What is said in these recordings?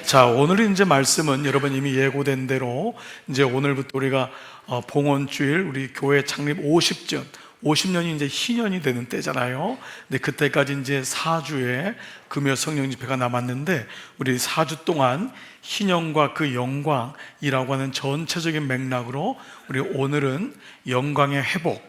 자, 오늘 이제 말씀은 여러분 이미 예고된 대로 이제 오늘부터 우리가 봉헌주일 우리 교회 창립 50년이 이제 희년이 되는 때잖아요. 근데 그때까지 이제 4주의 금요 성령 집회가 남았는데 우리 4주 동안 희년과 그 영광이라고 하는 전체적인 맥락으로 우리 오늘은 영광의 회복,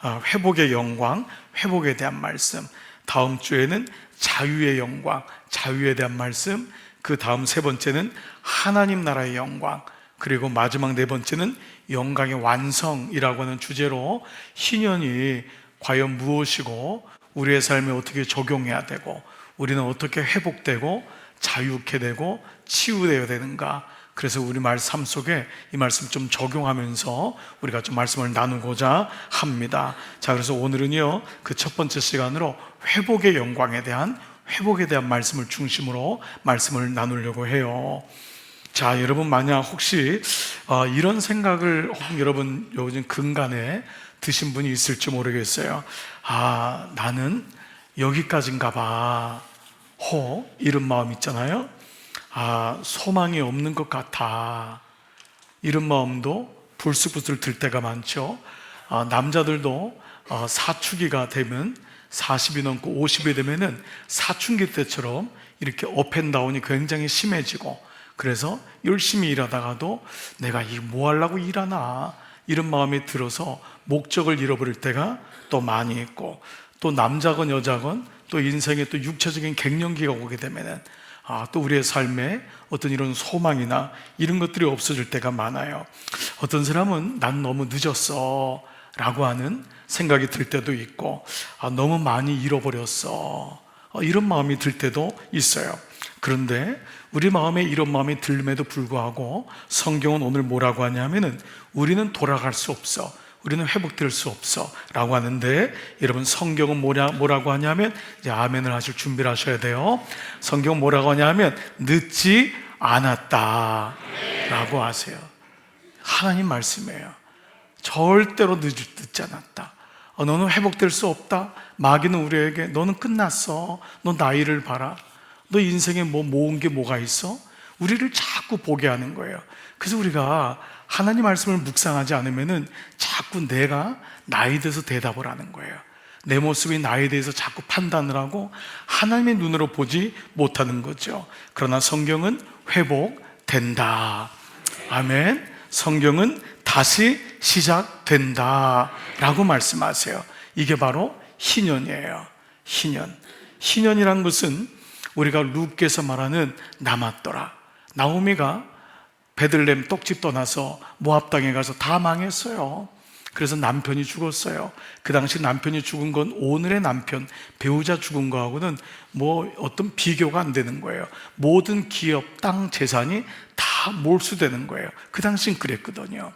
회복의 영광, 회복에 대한 말씀, 다음 주에는 자유의 영광, 자유에 대한 말씀, 그 다음 세 번째는 하나님 나라의 영광, 그리고 마지막 네 번째는 영광의 완성이라고 하는 주제로 희년이 과연 무엇이고 우리의 삶에 어떻게 적용해야 되고 우리는 어떻게 회복되고 자유케 되고 치유되어야 되는가. 그래서 우리 삶 속에 이 말씀 좀 적용하면서 우리가 좀 말씀을 나누고자 합니다. 자, 그래서 오늘은요 그 첫 번째 시간으로 회복의 영광에 대한 회복에 대한 말씀을 중심으로 말씀을 나누려고 해요. 자, 여러분 만약 혹시 이런 생각을 혹은 여러분 요즘 근간에 드신 분이 있을지 모르겠어요. 나는 여기까지인가 봐. 이런 마음 있잖아요. 소망이 없는 것 같아. 이런 마음도 불쑥불쑥 들 때가 많죠. 남자들도 사춘기가 되면 40이 넘고 50이 되면은 사춘기 때처럼 이렇게 업앤다운이 굉장히 심해지고, 그래서 열심히 일하다가도 내가 뭐 하려고 일하나 이런 마음이 들어서 목적을 잃어버릴 때가 또 많이 있고, 또 남자건 여자건 또 인생에 또 육체적인 갱년기가 오게 되면은 또 우리의 삶에 어떤 이런 소망이나 이런 것들이 없어질 때가 많아요. 어떤 사람은 난 너무 늦었어 라고 하는 생각이 들 때도 있고, 너무 많이 잃어버렸어 이런 마음이 들 때도 있어요. 그런데 우리 마음에 이런 마음이 들음에도 불구하고 성경은 오늘 뭐라고 하냐면은 우리는 돌아갈 수 없어, 우리는 회복될 수 없어 라고 하는데, 여러분 성경은 뭐라고 하냐면, 이제 아멘을 하실 준비를 하셔야 돼요. 성경은 뭐라고 하냐면 늦지 않았다 라고 하세요. 하나님 말씀이에요. 절대로 늦지 않았다. 너는 회복될 수 없다. 마귀는 우리에게 너는 끝났어, 너 나이를 봐라, 너 인생에 뭐 모은 게 뭐가 있어? 우리를 자꾸 보게 하는 거예요. 그래서 우리가 하나님 말씀을 묵상하지 않으면은 자꾸 내가 나에 대해서 대답을 하는 거예요. 내 모습이 나에 대해서 자꾸 판단을 하고 하나님의 눈으로 보지 못하는 거죠. 그러나 성경은 회복된다. 아멘. 성경은 다시 시작된다 라고 말씀하세요. 이게 바로 희년이에요. 희년이란 것은 우리가 룻께서 말하는 남았더라. 나오미가 베들레헴 떡집 떠나서 모압 땅에 가서 다 망했어요. 그래서 남편이 죽었어요. 그 당시 남편이 죽은 건 오늘의 남편, 배우자 죽은 거하고는 뭐 어떤 비교가 안 되는 거예요. 모든 기업, 땅, 재산이 다 몰수되는 거예요. 그 당시엔 그랬거든요.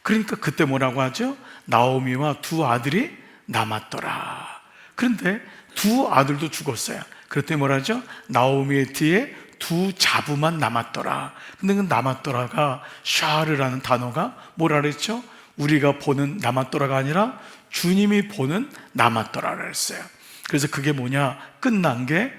그러니까 그때 뭐라고 하죠? 나오미와 두 아들이 남았더라. 그런데 두 아들도 죽었어요. 그랬더니 뭐라 하죠? 나오미의 뒤에 두 자부만 남았더라. 근데 그 남았더라가 샤르라는 단어가 뭐라 그랬죠? 우리가 보는 남았더라가 아니라 주님이 보는 남았더라를 했어요. 그래서 그게 뭐냐? 끝난 게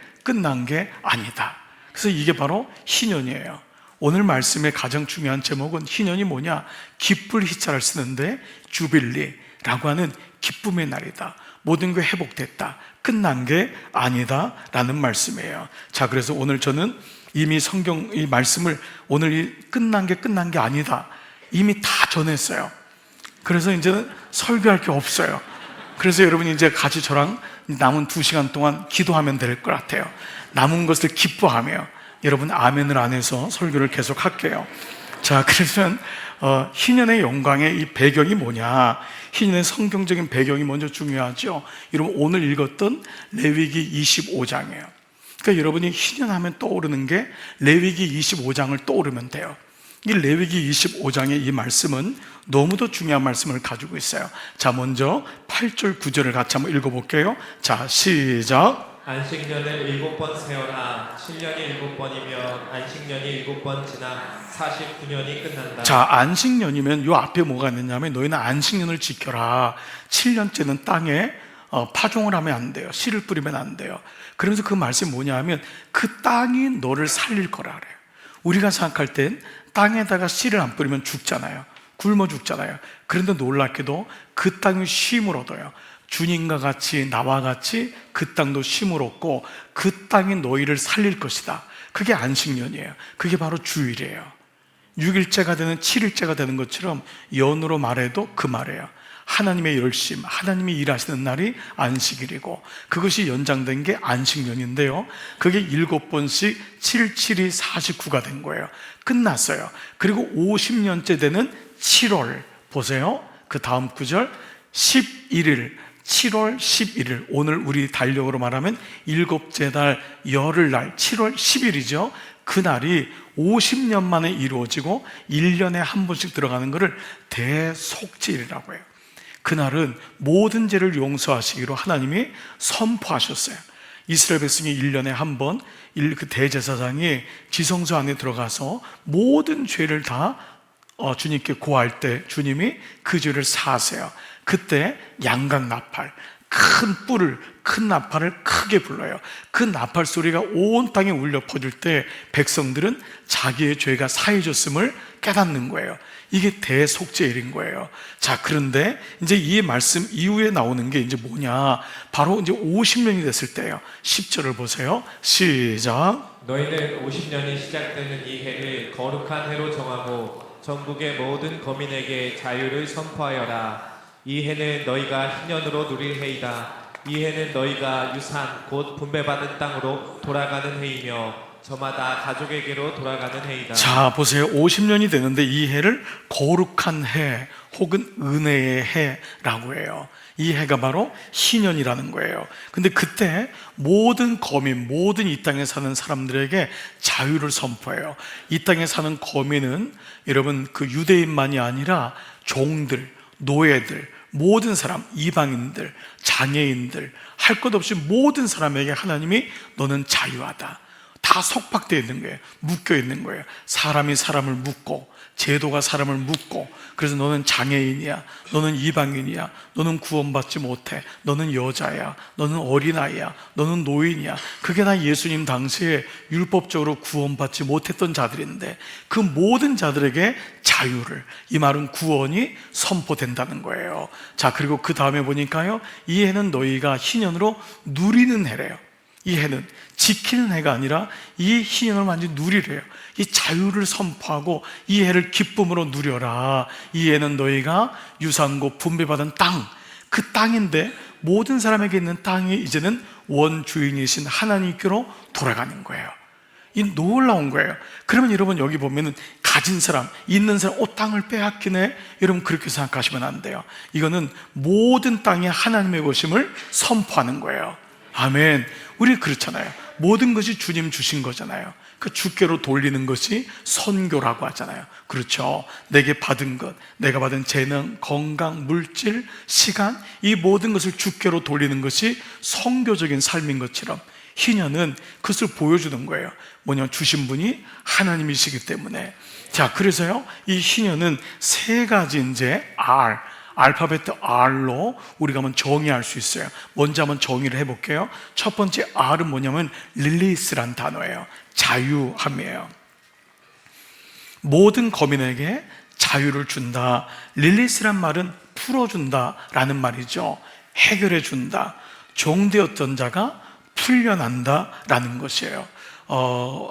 아니다. 그래서 이게 바로 희년이에요. 오늘 말씀의 가장 중요한 제목은 희년이 뭐냐? 기쁠 희자를 쓰는데 주빌리라고 하는 기쁨의 날이다. 모든 게 회복됐다. 끝난 게 아니다 라는 말씀이에요. 자, 그래서 오늘 저는 이미 성경 이 말씀을 오늘 이 끝난 게 아니다 이미 다 전했어요. 그래서 이제는 설교할 게 없어요. 그래서 여러분이 이제 같이 저랑 남은 2시간 동안 기도하면 될 것 같아요. 남은 것을 기뻐하며 여러분 아멘을 안 해서 설교를 계속 할게요. 자, 그러면 희년의 영광의 이 배경이 뭐냐? 희년의 성경적인 배경이 먼저 중요하죠. 여러분 오늘 읽었던 레위기 25장이에요. 그러니까 여러분이 희년하면 떠오르는 게 레위기 25장을 떠오르면 돼요. 이 레위기 25장의 이 말씀은 너무도 중요한 말씀을 가지고 있어요. 자, 먼저 8절 9절을 같이 한번 읽어볼게요. 자, 시작. 안식년을 7번 세어라. 7년이 7번이며 안식년이 7번 지나 49년이 끝난다. 자, 안식년이면 요 앞에 뭐가 있느냐면 너희는 안식년을 지켜라. 7년째는 땅에 파종을 하면 안 돼요. 씨를 뿌리면 안 돼요. 그러면서 그 말씀이 뭐냐 하면 그 땅이 너를 살릴 거라 그래요. 우리가 생각할 땐 땅에다가 씨를 안 뿌리면 죽잖아요. 굶어 죽잖아요. 그런데 놀랍게도 그 땅이 쉼을 얻어요. 주님과 같이 나와 같이 그 땅도 쉼을 얻고 그 땅이 너희를 살릴 것이다. 그게 안식년이에요. 그게 바로 주일이에요. 6일째가 되는 7일째가 되는 것처럼 연으로 말해도 그 말이에요. 하나님의 열심, 하나님이 일하시는 날이 안식일이고 그것이 연장된 게 안식년인데요, 그게 7번씩 7, 7이 49가 된 거예요. 끝났어요. 그리고 50년째 되는 7월 보세요. 그 다음 구절 11일 7월 11일, 오늘 우리 달력으로 말하면 일곱째 달 열흘날 7월 10일이죠. 그날이 50년 만에 이루어지고 1년에 한 번씩 들어가는 것을 대속죄일이라고 해요. 그날은 모든 죄를 용서하시기로 하나님이 선포하셨어요. 이스라엘 백성이 1년에 한 번 그 대제사장이 지성소 안에 들어가서 모든 죄를 다 주님께 고할 때 주님이 그 죄를 사하세요. 그때 양각 나팔, 큰 나팔을 크게 불러요. 그 나팔 소리가 온 땅에 울려 퍼질 때 백성들은 자기의 죄가 사해졌음을 깨닫는 거예요. 이게 대속죄일인 거예요. 자, 그런데 이제 이 말씀 이후에 나오는 게 이제 뭐냐? 바로 이제 50년이 됐을 때예요. 10절을 보세요. 시작. 너희는 50년이 시작되는 이 해를 거룩한 해로 정하고 전국의 모든 거민에게 자유를 선포하여라. 이 해는 너희가 희년으로 누릴 해이다. 이 해는 너희가 유산 곧 분배받은 땅으로 돌아가는 해이며 저마다 가족에게로 돌아가는 해이다. 자, 보세요. 50년이 되는데 이 해를 거룩한 해 혹은 은혜의 해라고 해요. 이 해가 바로 희년이라는 거예요. 근데 그때 모든 거민, 모든 이 땅에 사는 사람들에게 자유를 선포해요. 이 땅에 사는 거민은 여러분 그 유대인만이 아니라 종들, 노예들, 모든 사람, 이방인들, 장애인들, 할 것 없이 모든 사람에게 하나님이 너는 자유하다. 다 속박되어 있는 거예요. 묶여 있는 거예요. 사람이 사람을 묶고, 제도가 사람을 묶고, 그래서 너는 장애인이야, 너는 이방인이야, 너는 구원받지 못해, 너는 여자야, 너는 어린아이야, 너는 노인이야. 그게 다 예수님 당시에 율법적으로 구원받지 못했던 자들인데 그 모든 자들에게 자유를, 이 말은 구원이 선포된다는 거예요. 자, 그리고 그 다음에 보니까요, 이 해는 너희가 희년으로 누리는 해래요. 이 해는 지키는 해가 아니라 이 희년을 완전히 누리래요. 이 자유를 선포하고 이 해를 기쁨으로 누려라. 이 해는 너희가 유산고 분배받은 땅, 그 땅인데 모든 사람에게 있는 땅이 이제는 원주인이신 하나님께로 돌아가는 거예요. 이 놀라운 거예요. 그러면 여러분 여기 보면은 가진 사람, 있는 사람, 땅을 빼앗기네, 여러분 그렇게 생각하시면 안 돼요. 이거는 모든 땅이 하나님의 것임을 선포하는 거예요. 아멘. 우리 그렇잖아요. 모든 것이 주님 주신 거잖아요. 그 주께로 돌리는 것이 선교라고 하잖아요. 그렇죠. 내게 받은 것, 내가 받은 재능, 건강, 물질, 시간, 이 모든 것을 주께로 돌리는 것이 선교적인 삶인 것처럼 희년은 그것을 보여주는 거예요. 뭐냐, 주신 분이 하나님이시기 때문에. 자, 그래서요, 이 희년은 세 가지 이제 알파벳 R로 우리가 한번 정의할 수 있어요. 먼저 한번 정의를 해볼게요. 첫 번째 R은 뭐냐면 릴리스란 단어예요. 자유함이에요. 모든 거민에게 자유를 준다. 릴리스란 말은 풀어준다 라는 말이죠. 해결해준다. 종되었던 자가 풀려난다 라는 것이에요.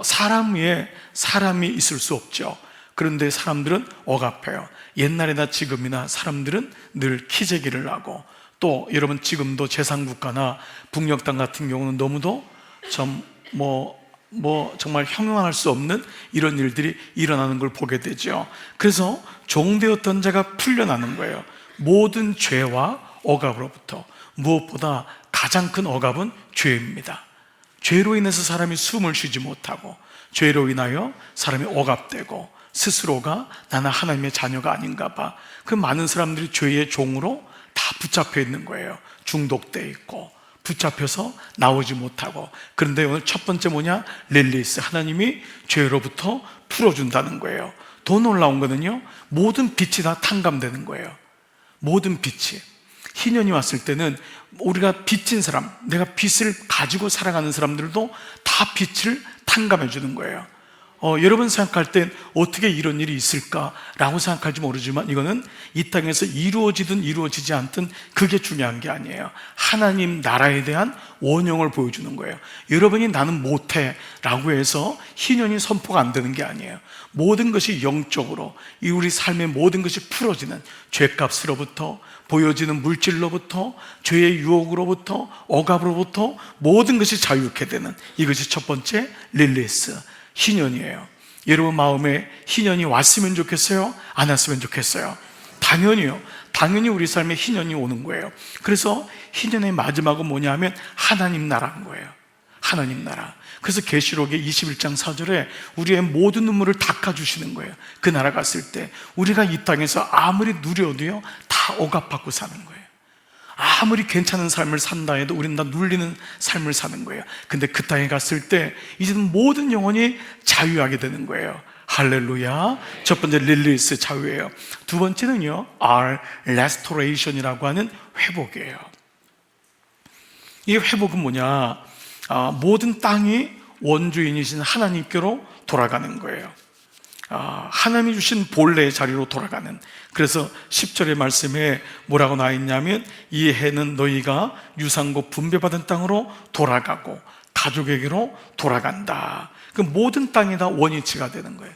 사람 위에 사람이 있을 수 없죠. 그런데 사람들은 억압해요. 옛날이나 지금이나 사람들은 늘 키재기를 하고, 또 여러분 지금도 제3국가나 북녘 땅 같은 경우는 너무도 정말 형용할 수 없는 이런 일들이 일어나는 걸 보게 되죠. 그래서 종되었던 자가 풀려나는 거예요. 모든 죄와 억압으로부터. 무엇보다 가장 큰 억압은 죄입니다. 죄로 인해서 사람이 숨을 쉬지 못하고, 죄로 인하여 사람이 억압되고, 스스로가 나는 하나님의 자녀가 아닌가 봐. 그 많은 사람들이 죄의 종으로 다 붙잡혀 있는 거예요. 중독돼 있고 붙잡혀서 나오지 못하고. 그런데 오늘 첫 번째 뭐냐? 릴리스. 하나님이 죄로부터 풀어준다는 거예요. 더 놀라운 거는요, 모든 빛이 다 탕감되는 거예요. 모든 빛이. 희년이 왔을 때는 우리가 빚진 사람, 내가 빚을 가지고 살아가는 사람들도 다 빛을 탕감해 주는 거예요. 여러분 생각할 땐 어떻게 이런 일이 있을까라고 생각할지 모르지만 이거는 이 땅에서 이루어지든 이루어지지 않든 그게 중요한 게 아니에요. 하나님 나라에 대한 원형을 보여주는 거예요. 여러분이 나는 못해 라고 해서 희년이 선포가 안 되는 게 아니에요. 모든 것이 영적으로 이 우리 삶의 모든 것이 풀어지는 죄값으로부터 보여지는 물질로부터 죄의 유혹으로부터 억압으로부터 모든 것이 자유케 되는 이것이 첫 번째 릴리스 희년이에요. 여러분 마음에 희년이 왔으면 좋겠어요? 안 왔으면 좋겠어요? 당연히요. 당연히 우리 삶에 희년이 오는 거예요. 그래서 희년의 마지막은 뭐냐면 하나님 나라인 거예요. 하나님 나라. 그래서 계시록의 21장 4절에 우리의 모든 눈물을 닦아주시는 거예요. 그 나라 갔을 때 우리가 이 땅에서 아무리 누려도요 다 억압받고 사는 거예요. 아무리 괜찮은 삶을 산다 해도 우리는 다 눌리는 삶을 사는 거예요. 근데 그 땅에 갔을 때 이제는 모든 영혼이 자유하게 되는 거예요. 할렐루야. 첫 번째 릴리스 자유예요. 두 번째는요 restoration이라고 하는 회복이에요. 이 회복은 뭐냐, 모든 땅이 원주인이신 하나님께로 돌아가는 거예요. 하나님이 주신 본래의 자리로 돌아가는. 그래서 10절의 말씀에 뭐라고 나와 있냐면 이 해는 너희가 유산고 분배받은 땅으로 돌아가고 가족에게로 돌아간다. 그 모든 땅이 다 원위치가 되는 거예요.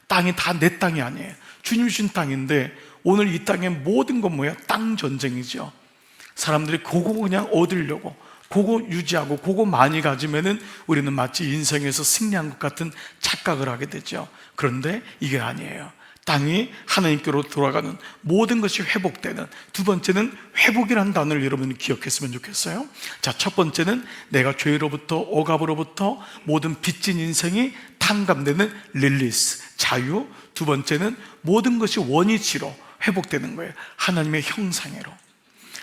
땅이 다 내 땅이 아니에요. 주님 주신 땅인데 오늘 이 땅의 모든 건 뭐예요? 땅 전쟁이죠. 사람들이 그거 그냥 얻으려고 그거 유지하고 그거 많이 가지면은 우리는 마치 인생에서 승리한 것 같은 착각을 하게 되죠. 그런데 이게 아니에요. 땅이 하나님께로 돌아가는 모든 것이 회복되는. 두 번째는 회복이라는 단어를 여러분이 기억했으면 좋겠어요. 자, 첫 번째는 내가 죄로부터 억압으로부터 모든 빚진 인생이 탕감되는 릴리스, 자유. 두 번째는 모든 것이 원위치로 회복되는 거예요. 하나님의 형상으로,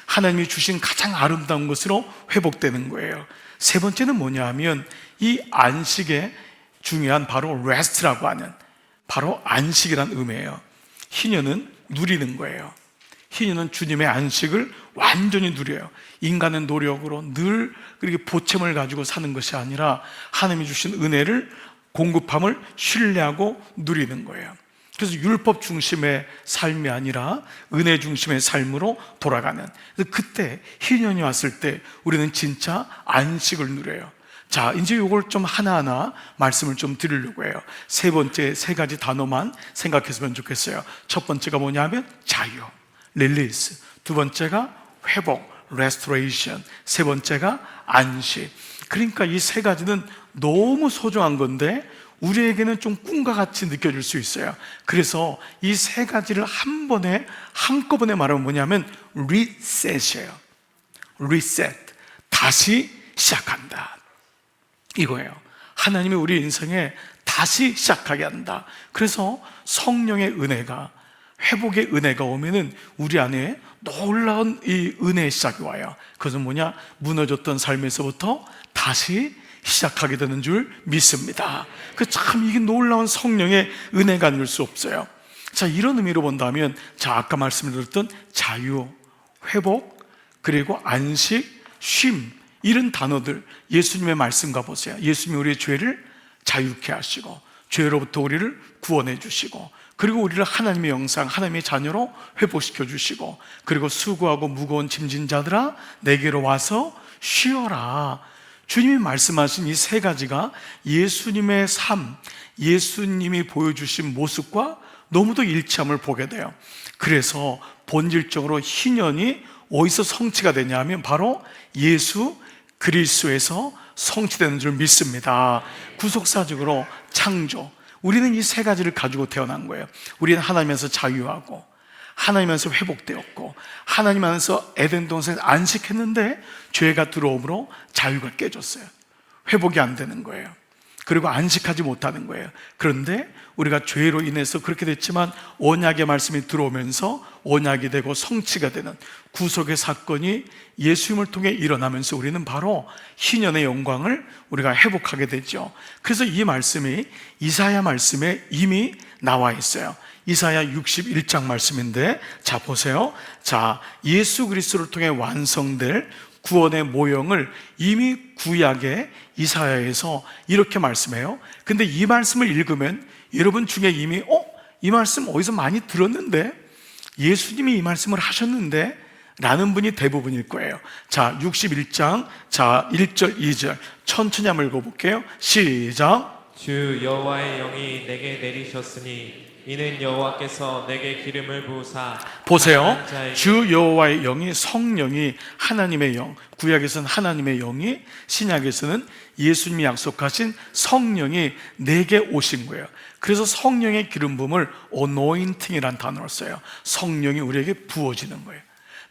하나님이 주신 가장 아름다운 것으로 회복되는 거예요. 세 번째는 뭐냐 하면 이 안식의 중요한 바로 레스트라고 하는 바로 안식이란 의미예요. 희년은 누리는 거예요. 희년은 주님의 안식을 완전히 누려요. 인간의 노력으로 늘 그렇게 보탬을 가지고 사는 것이 아니라 하나님이 주신 은혜를 공급함을 신뢰하고 누리는 거예요. 그래서 율법 중심의 삶이 아니라 은혜 중심의 삶으로 돌아가는. 그때 희년이 왔을 때 우리는 진짜 안식을 누려요. 자, 이제 이걸 좀 하나하나 말씀을 좀 드리려고 해요. 세 번째 세 가지 단어만 생각했으면 좋겠어요. 첫 번째가 뭐냐면 자유, 릴리스. 두 번째가 회복, restoration. 세 번째가 안식. 그러니까 이 세 가지는 너무 소중한 건데 우리에게는 좀 꿈과 같이 느껴질 수 있어요. 그래서 이 세 가지를 한꺼번에 말하면 뭐냐면 reset이에요. reset, 다시 시작한다, 이거예요. 하나님이 우리 인생에 다시 시작하게 한다. 그래서 성령의 은혜가, 회복의 은혜가 오면은 우리 안에 놀라운 이 은혜의 시작이 와요. 그것은 뭐냐, 무너졌던 삶에서부터 다시 시작하게 되는 줄 믿습니다. 참 이게 놀라운 성령의 은혜가 아닐 수 없어요. 자, 이런 의미로 본다면, 자, 아까 말씀드렸던 자유, 회복, 그리고 안식, 쉼, 이런 단어들 예수님의 말씀과 보세요. 예수님이 우리의 죄를 자유케 하시고 죄로부터 우리를 구원해 주시고, 그리고 우리를 하나님의 영상, 하나님의 자녀로 회복시켜 주시고, 그리고 수고하고 무거운 짐진 자들아 내게로 와서 쉬어라. 주님이 말씀하신 이 세 가지가 예수님의 삶, 예수님이 보여주신 모습과 너무도 일치함을 보게 돼요. 그래서 본질적으로 희년이 어디서 성취가 되냐 하면 바로 예수 그리스도에서 성취되는 줄 믿습니다. 구속사적으로 창조, 우리는 이 세 가지를 가지고 태어난 거예요. 우리는 하나님에서 자유하고, 하나님에서 회복되었고, 하나님 안에서 에덴 동산에서 안식했는데 죄가 들어옴으로 자유가 깨졌어요. 회복이 안 되는 거예요. 그리고 안식하지 못하는 거예요. 그런데 우리가 죄로 인해서 그렇게 됐지만 언약의 말씀이 들어오면서 언약이 되고 성취가 되는 구속의 사건이 예수님을 통해 일어나면서 우리는 바로 희년의 영광을 우리가 회복하게 되죠. 그래서 이 말씀이 이사야 말씀에 이미 나와 있어요. 이사야 61장 말씀인데, 자 보세요. 자, 예수 그리스도를 통해 완성될 구원의 모형을 이미 구약의 이사야에서 이렇게 말씀해요. 근데 이 말씀을 읽으면 여러분 중에 이미 이 말씀 어디서 많이 들었는데, 예수님이 이 말씀을 하셨는데 라는 분이 대부분일 거예요. 자, 61장 1절 2절 천천히 한번 읽어볼게요. 시작. 주 여호와의 영이 내게 내리셨으니 이는 여호와께서 내게 기름을 부으사 보세요. 가난한 자에게 주 여호와의 영이, 성령이, 하나님의 영, 구약에서는 하나님의 영이, 신약에서는 예수님이 약속하신 성령이 내게 오신 거예요. 그래서 성령의 기름 부음을 anointing이라는 단어를 써요. 성령이 우리에게 부어지는 거예요.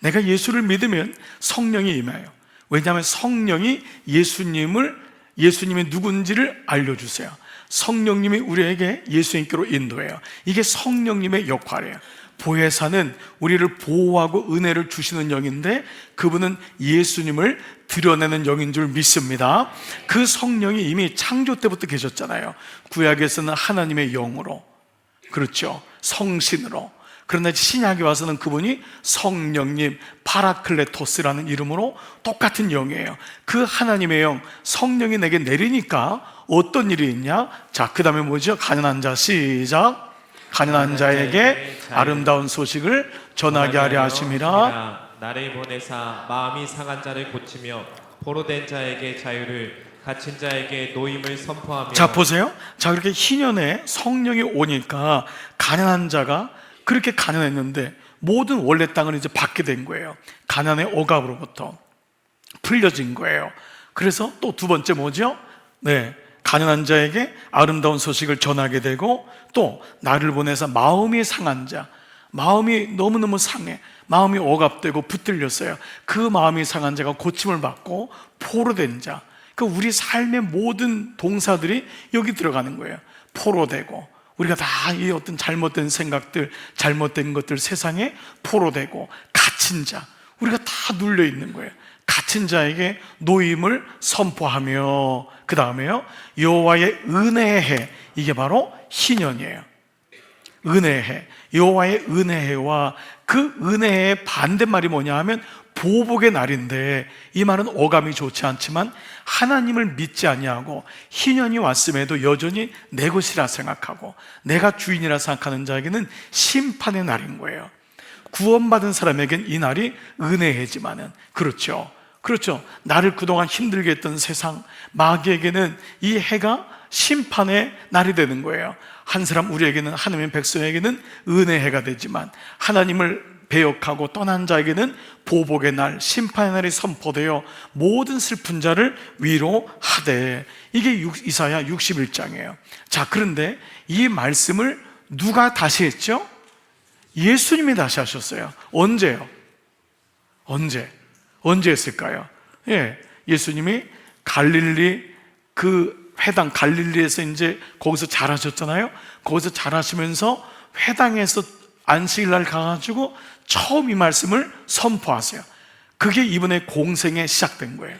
내가 예수를 믿으면 성령이 임해요. 왜냐하면 성령이 예수님이 누군지를 알려주세요. 성령님이 우리에게 예수님께로 인도해요. 이게 성령님의 역할이에요. 보혜사는 우리를 보호하고 은혜를 주시는 영인데, 그분은 예수님을 드러내는 영인 줄 믿습니다. 그 성령이 이미 창조 때부터 계셨잖아요. 구약에서는 하나님의 영으로, 그렇죠, 성신으로. 그러나 신약에 와서는 그분이 성령님, 파라클레토스라는 이름으로 똑같은 영이에요. 그 하나님의 영, 성령이 내게 내리니까 어떤 일이 있냐? 자, 그 다음에 뭐죠? 가난한 자, 시작. 가난한 자에게 아름다운 소식을 전하게 하려 하심이라. 나를 보내사 마음이 상한 자를 고치며 포로된 자에게 자유를, 갇힌 자에게 노임을 선포하며. 자, 보세요. 자, 그렇게 희년에 성령이 오니까 가난한 자가 그렇게 가난했는데 모든 원래 땅을 이제 받게 된 거예요. 가난의 억압으로부터 풀려진 거예요. 그래서 또 두 번째 뭐죠? 네, 가난한 자에게 아름다운 소식을 전하게 되고, 또 나를 보내서 마음이 상한 자, 마음이 너무너무 상해, 마음이 억압되고 붙들렸어요. 그 마음이 상한 자가 고침을 받고 포로된 자. 그 우리 삶의 모든 동사들이 여기 들어가는 거예요. 포로되고, 우리가 다 이 어떤 잘못된 생각들, 잘못된 것들 세상에 포로되고, 갇힌 자, 우리가 다 눌려 있는 거예요. 갇힌 자에게 노임을 선포하며, 그 다음에요, 여호와의 은혜의 해, 이게 바로 희년이에요. 은혜의 해, 여호와의 은혜의 해와 그 은혜의 반대말이 뭐냐 하면 보복의 날인데, 이 말은 어감이 좋지 않지만 하나님을 믿지 아니하고 희년이 왔음에도 여전히 내 것이라 생각하고 내가 주인이라 생각하는 자에게는 심판의 날인 거예요. 구원받은 사람에겐 이 날이 은혜해지만은, 그렇죠, 나를 그동안 힘들게 했던 세상, 마귀에게는 이 해가 심판의 날이 되는 거예요. 한 사람, 우리에게는, 하나님의 백성에게는 은혜의 해가 되지만, 하나님을 배역하고 떠난 자에게는 보복의 날, 심판의 날이 선포되어 모든 슬픈 자를 위로하되. 이게 이사야 61장이에요 자, 그런데 이 말씀을 누가 다시 했죠? 예수님이 다시 하셨어요. 언제요? 언제 했을까요? 예수님이 갈릴리 그 회당, 갈릴리에서 이제 거기서 자라셨잖아요. 거기서 자라시면서 회당에서 안식일날 가가지고 처음 이 말씀을 선포하세요. 그게 이번에 공생에 시작된 거예요.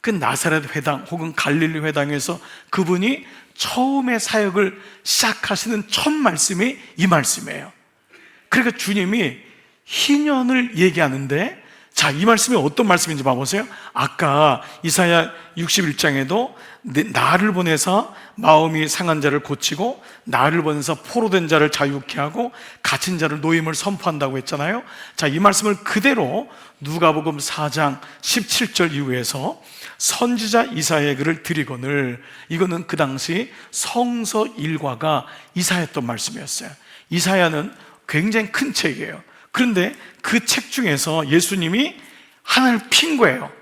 그 나사렛 회당 혹은 갈릴리 회당에서 그분이 처음에 사역을 시작하시는 첫 말씀이 이 말씀이에요. 그러니까 주님이 희년을 얘기하는데, 자, 이 말씀이 어떤 말씀인지 봐보세요. 아까 이사야 61장에도 나를 보내서 마음이 상한 자를 고치고, 나를 보내서 포로된 자를 자유케 하고, 갇힌 자를 노임을 선포한다고 했잖아요. 자, 이 말씀을 그대로 누가복음 4장 17절 이후에서 선지자 이사야의 글을 드리거늘, 이거는 그 당시 성서 일과가 이사야했던 말씀이었어요. 이사야는 굉장히 큰 책이에요. 그런데 그 책 중에서 예수님이 하나를 핀 거예요.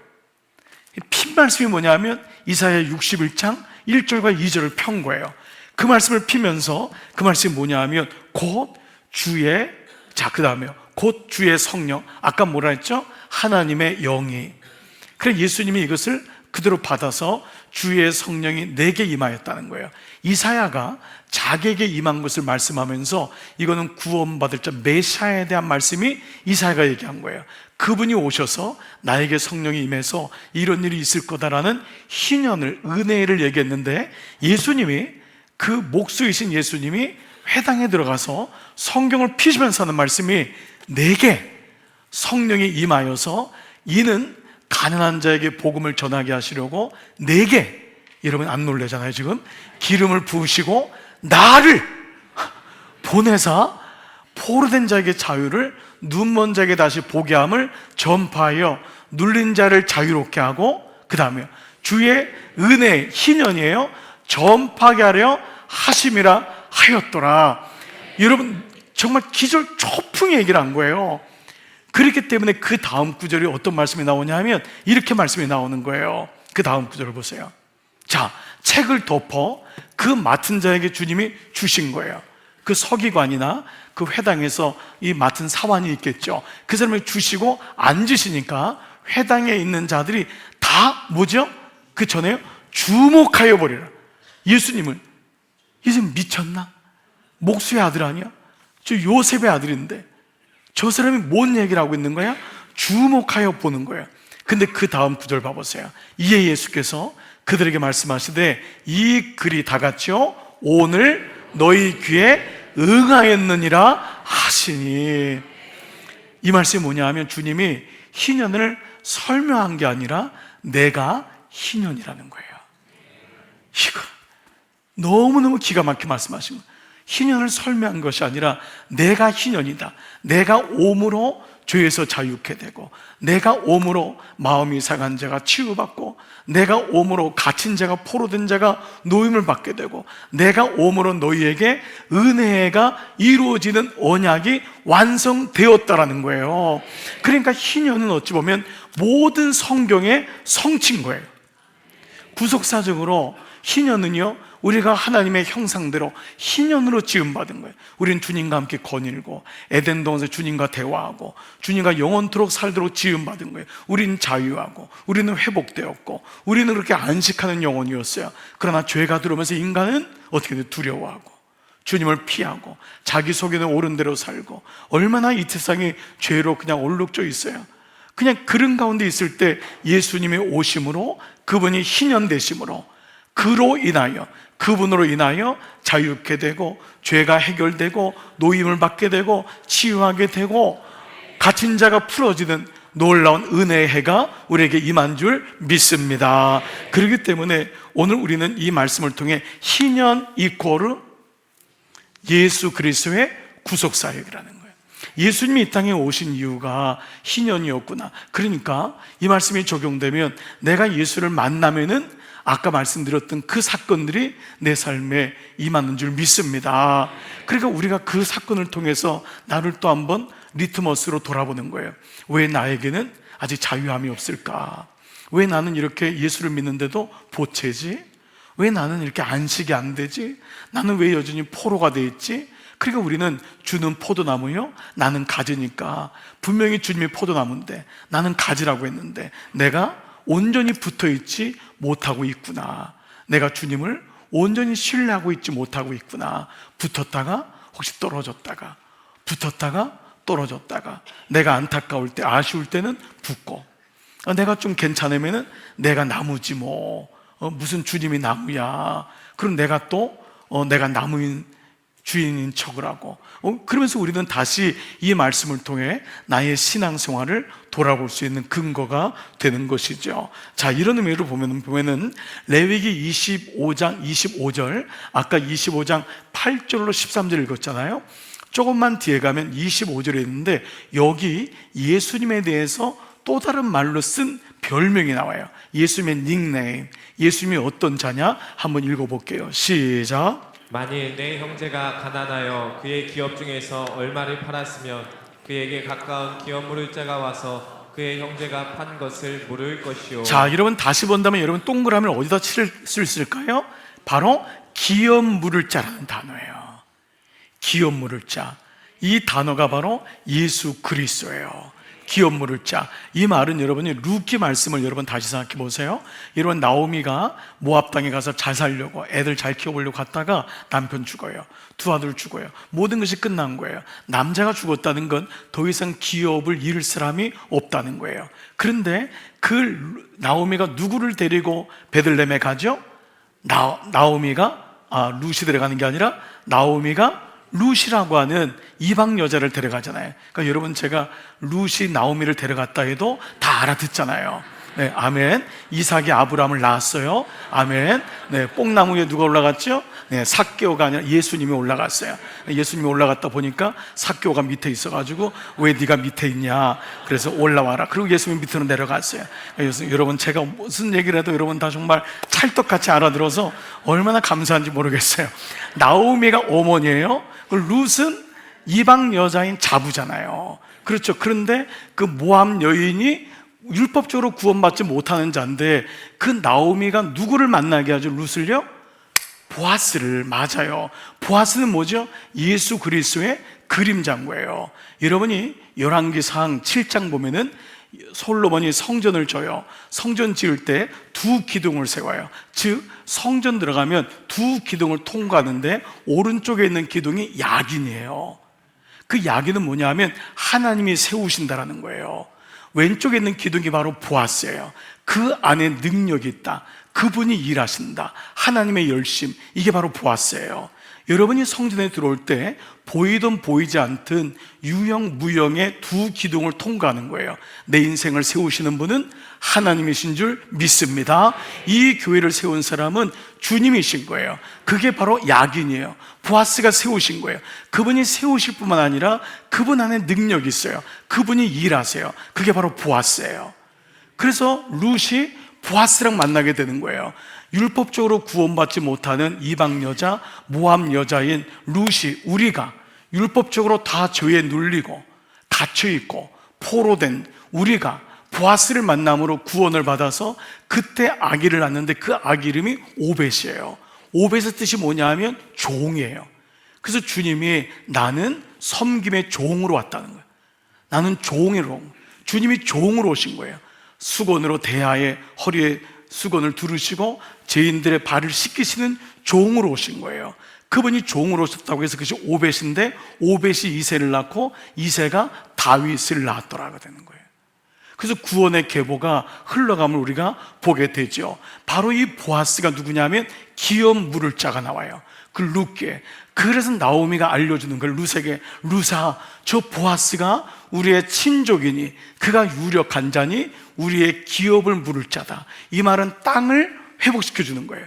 핀 말씀이 뭐냐면 이사야 61장 1절과 2절을 편 거예요. 그 말씀을 피면서 그 말씀이 뭐냐 하면 곧 주의, 자, 그 다음에요, 곧 주의 성령, 아까 뭐라 했죠? 하나님의 영이. 그래, 예수님이 이것을 그대로 받아서 주의 성령이 내게 임하였다는 거예요. 이사야가 자기에게 임한 것을 말씀하면서 이거는 구원받을 자 메시아에 대한 말씀이 이사야가 얘기한 거예요. 그분이 오셔서 나에게 성령이 임해서 이런 일이 있을 거다라는 희년을, 은혜를 얘기했는데, 예수님이, 그 목수이신 예수님이 회당에 들어가서 성경을 피시면서 하는 말씀이 내게 성령이 임하여서 이는 가난한 자에게 복음을 전하게 하시려고 내게, 여러분 안 놀라잖아요 지금, 기름을 부으시고 나를 보내사 포로된 자에게 자유를, 눈먼 자에게 다시 보게 함을 전파하여 눌린 자를 자유롭게 하고, 그 다음에 주의 은혜, 희년이에요, 전파하게 하려 하심이라 하였더라. 여러분 정말 기절 초풍의 얘기를 한 거예요. 그렇기 때문에 그 다음 구절이 어떤 말씀이 나오냐 하면 이렇게 말씀이 나오는 거예요. 그 다음 구절을 보세요. 자, 책을 덮어 그 맡은 자에게 주님이 주신 거예요. 그 서기관이나 그 회당에서 이 맡은 사관이 있겠죠. 그 사람이 주시고 앉으시니까 회당에 있는 자들이 다 뭐죠? 그 전에 주목하여 버리라. 예수님을, 예수님 미쳤나? 목수의 아들 아니야? 저 요셉의 아들인데 저 사람이 뭔 얘기를 하고 있는 거야? 주목하여 보는 거예요. 근데 그 다음 구절 봐보세요. 이에 예수께서 그들에게 말씀하시되 이 글이 다 같이요 오늘 너희 귀에 응하였느니라 하시니, 이 말씀이 뭐냐 하면 주님이 희년을 설명한 게 아니라 내가 희년이라는 거예요. 이거 너무너무 기가 막히게 말씀하신 거예요. 희년을 설명한 것이 아니라 내가 희년이다, 내가 옴으로 죄에서 자유케 되고, 내가 옴으로 마음이 상한 자가 치유받고, 내가 옴으로 갇힌 자가, 포로된 자가 노임을 받게 되고, 내가 옴으로 너희에게 은혜가 이루어지는 언약이 완성되었다라는 거예요. 그러니까 희년은 어찌 보면 모든 성경의 성취인 거예요. 구속사적으로 희년은요, 우리가 하나님의 형상대로 희년으로 지음받은 거예요. 우리는 주님과 함께 거닐고 에덴 동산에서 주님과 대화하고 주님과 영원토록 살도록 지음받은 거예요. 우리는 자유하고 우리는 회복되었고 우리는 그렇게 안식하는 영혼이었어요. 그러나 죄가 들어오면서 인간은 어떻게 돼? 두려워하고 주님을 피하고 자기 속에는 옳은 대로 살고, 얼마나 이 세상이 죄로 그냥 얼룩져 있어요. 그냥 그런 가운데 있을 때 예수님의 오심으로, 그분이 희년 되심으로, 그로 인하여, 그분으로 인하여 자유케 되고 죄가 해결되고 노임을 받게 되고 치유하게 되고 갇힌 자가 풀어지는 놀라운 은혜의 해가 우리에게 임한 줄 믿습니다. 그렇기 때문에 오늘 우리는 이 말씀을 통해 희년 이코르 예수 그리스도의 구속사역이라는 거예요. 예수님이 이 땅에 오신 이유가 희년이었구나. 그러니까 이 말씀이 적용되면 내가 예수를 만나면은 아까 말씀드렸던 그 사건들이 내 삶에 임하는 줄 믿습니다. 그러니까 우리가 그 사건을 통해서 나를 또 한번 리트머스로 돌아보는 거예요. 왜 나에게는 아직 자유함이 없을까? 왜 나는 이렇게 예수를 믿는데도 보채지? 왜 나는 이렇게 안식이 안 되지? 나는 왜 여전히 포로가 돼 있지? 그러니까 우리는 주는 포도나무요, 나는 가지니까 분명히 주님이 포도나무인데 나는 가지라고 했는데 내가 온전히 붙어있지 못하고 있구나. 내가 주님을 온전히 신뢰하고 있지 못하고 있구나. 붙었다가 혹시 떨어졌다가, 붙었다가 떨어졌다가, 내가 안타까울 때, 아쉬울 때는 붙고, 내가 좀 괜찮으면은 내가 나무지 뭐, 무슨 주님이 나무야. 그럼 내가 또 내가 나무인 주인인 척을 하고, 그러면서 우리는 다시 이 말씀을 통해 나의 신앙생활을 돌아볼 수 있는 근거가 되는 것이죠. 자, 이런 의미로 보면은 레위기 25장 25절, 아까 25장 8절로 13절 읽었잖아요. 조금만 뒤에 가면 25절에 있는데 여기 예수님에 대해서 또 다른 말로 쓴 별명이 나와요. 예수님의 닉네임, 예수님이 어떤 자냐 한번 읽어볼게요. 시작. 만일 내 형제가 가난하여 그의 기업 중에서 얼마를 팔았으면 그에게 가까운 기업 물을 자가 와서 그의 형제가 판 것을 물을 것이요. 자, 여러분 다시 본다면 여러분 동그라미를 어디다 칠 수 있을까요? 바로 기업 물을 자라는 단어예요. 기업 물을 자, 이 단어가 바로 예수 그리스도예요. 기업 물을 자. 이 말은 여러분이 루키 말씀을 여러분 다시 생각해 보세요. 여러분 나오미가 모압 땅에 가서 잘 살려고 애들 잘 키워보려고 갔다가 남편 죽어요. 두 아들 죽어요. 모든 것이 끝난 거예요. 남자가 죽었다는 건 더 이상 기업을 잃을 사람이 없다는 거예요. 그런데 그 나오미가 누구를 데리고 베들레헴에 가죠? 나오미가 룻이 데려가는 게 아니라 나오미가 룻이라고 하는 이방 여자를 데려가잖아요. 그러니까 여러분 제가 룻이 나오미를 데려갔다 해도 다 알아듣잖아요. 네, 아멘. 이삭이 아브라함을 낳았어요. 아멘. 네, 뽕나무 위에 누가 올라갔죠? 네, 삭개오가 아니라 예수님이 올라갔어요. 예수님이 올라갔다 보니까 삭개오가 밑에 있어가지고 왜 네가 밑에 있냐? 그래서 올라와라. 그리고 예수님이 밑으로 내려갔어요. 그래서 여러분, 제가 무슨 얘기를 해도 여러분 다 정말 찰떡같이 알아들어서 얼마나 감사한지 모르겠어요. 나오미가 어머니예요. 룻은 이방 여자인 자부잖아요. 그렇죠. 그런데 그 모함 여인이 율법적으로 구원받지 못하는 자인데 그 나오미가 누구를 만나게 하죠? 룻을요? 보아스를. 맞아요. 보아스는 뭐죠? 예수 그리스도의 그림자인 거예요. 여러분이 열왕기상 7장 보면은 솔로몬이 성전을 져요. 성전 지을 때 두 기둥을 세워요. 즉 성전 들어가면 두 기둥을 통과하는데 오른쪽에 있는 기둥이 야긴이에요. 그 야긴은 뭐냐 하면 하나님이 세우신다라는 거예요. 왼쪽에 있는 기둥이 바로 보아스예요. 그 안에 능력이 있다. 그분이 일하신다. 하나님의 열심, 이게 바로 보아스예요. 여러분이 성전에 들어올 때 보이든 보이지 않든 유형 무형의 두 기둥을 통과하는 거예요. 내 인생을 세우시는 분은 하나님이신 줄 믿습니다. 이 교회를 세운 사람은 주님이신 거예요. 그게 바로 야긴이에요. 보아스가 세우신 거예요. 그분이 세우실 뿐만 아니라 그분 안에 능력이 있어요. 그분이 일하세요. 그게 바로 보아스예요. 그래서 룻이 보아스랑 만나게 되는 거예요. 율법적으로 구원받지 못하는 이방 여자, 모함 여자인 룻이, 우리가 율법적으로 다 죄에 눌리고 갇혀있고 포로된 우리가 보아스를 만남으로 구원을 받아서 그때 아기를 낳는데 그 아기 이름이 오벳이에요. 오벳의 뜻이 뭐냐 하면 종이에요. 그래서 주님이 나는 섬김의 종으로 왔다는 거예요. 나는 종으로, 주님이 종으로 오신 거예요. 수건으로 대야의 허리에 수건을 두르시고 죄인들의 발을 씻기시는 종으로 오신 거예요. 그분이 종으로 오셨다고 해서 그것이 오벳인데 오벳이 이새를 낳고 이새가 다윗을 낳았더라고 되는 거예요. 그래서 구원의 계보가 흘러감을 우리가 보게 되죠. 바로 이 보아스가 누구냐면 기업 물을 자가 나와요. 그 룻께. 그래서 나오미가 알려주는 걸 룻에게, 룻아, 저 보아스가 우리의 친족이니 그가 유력한 자니 우리의 기업을 물을 자다. 이 말은 땅을 회복시켜 주는 거예요.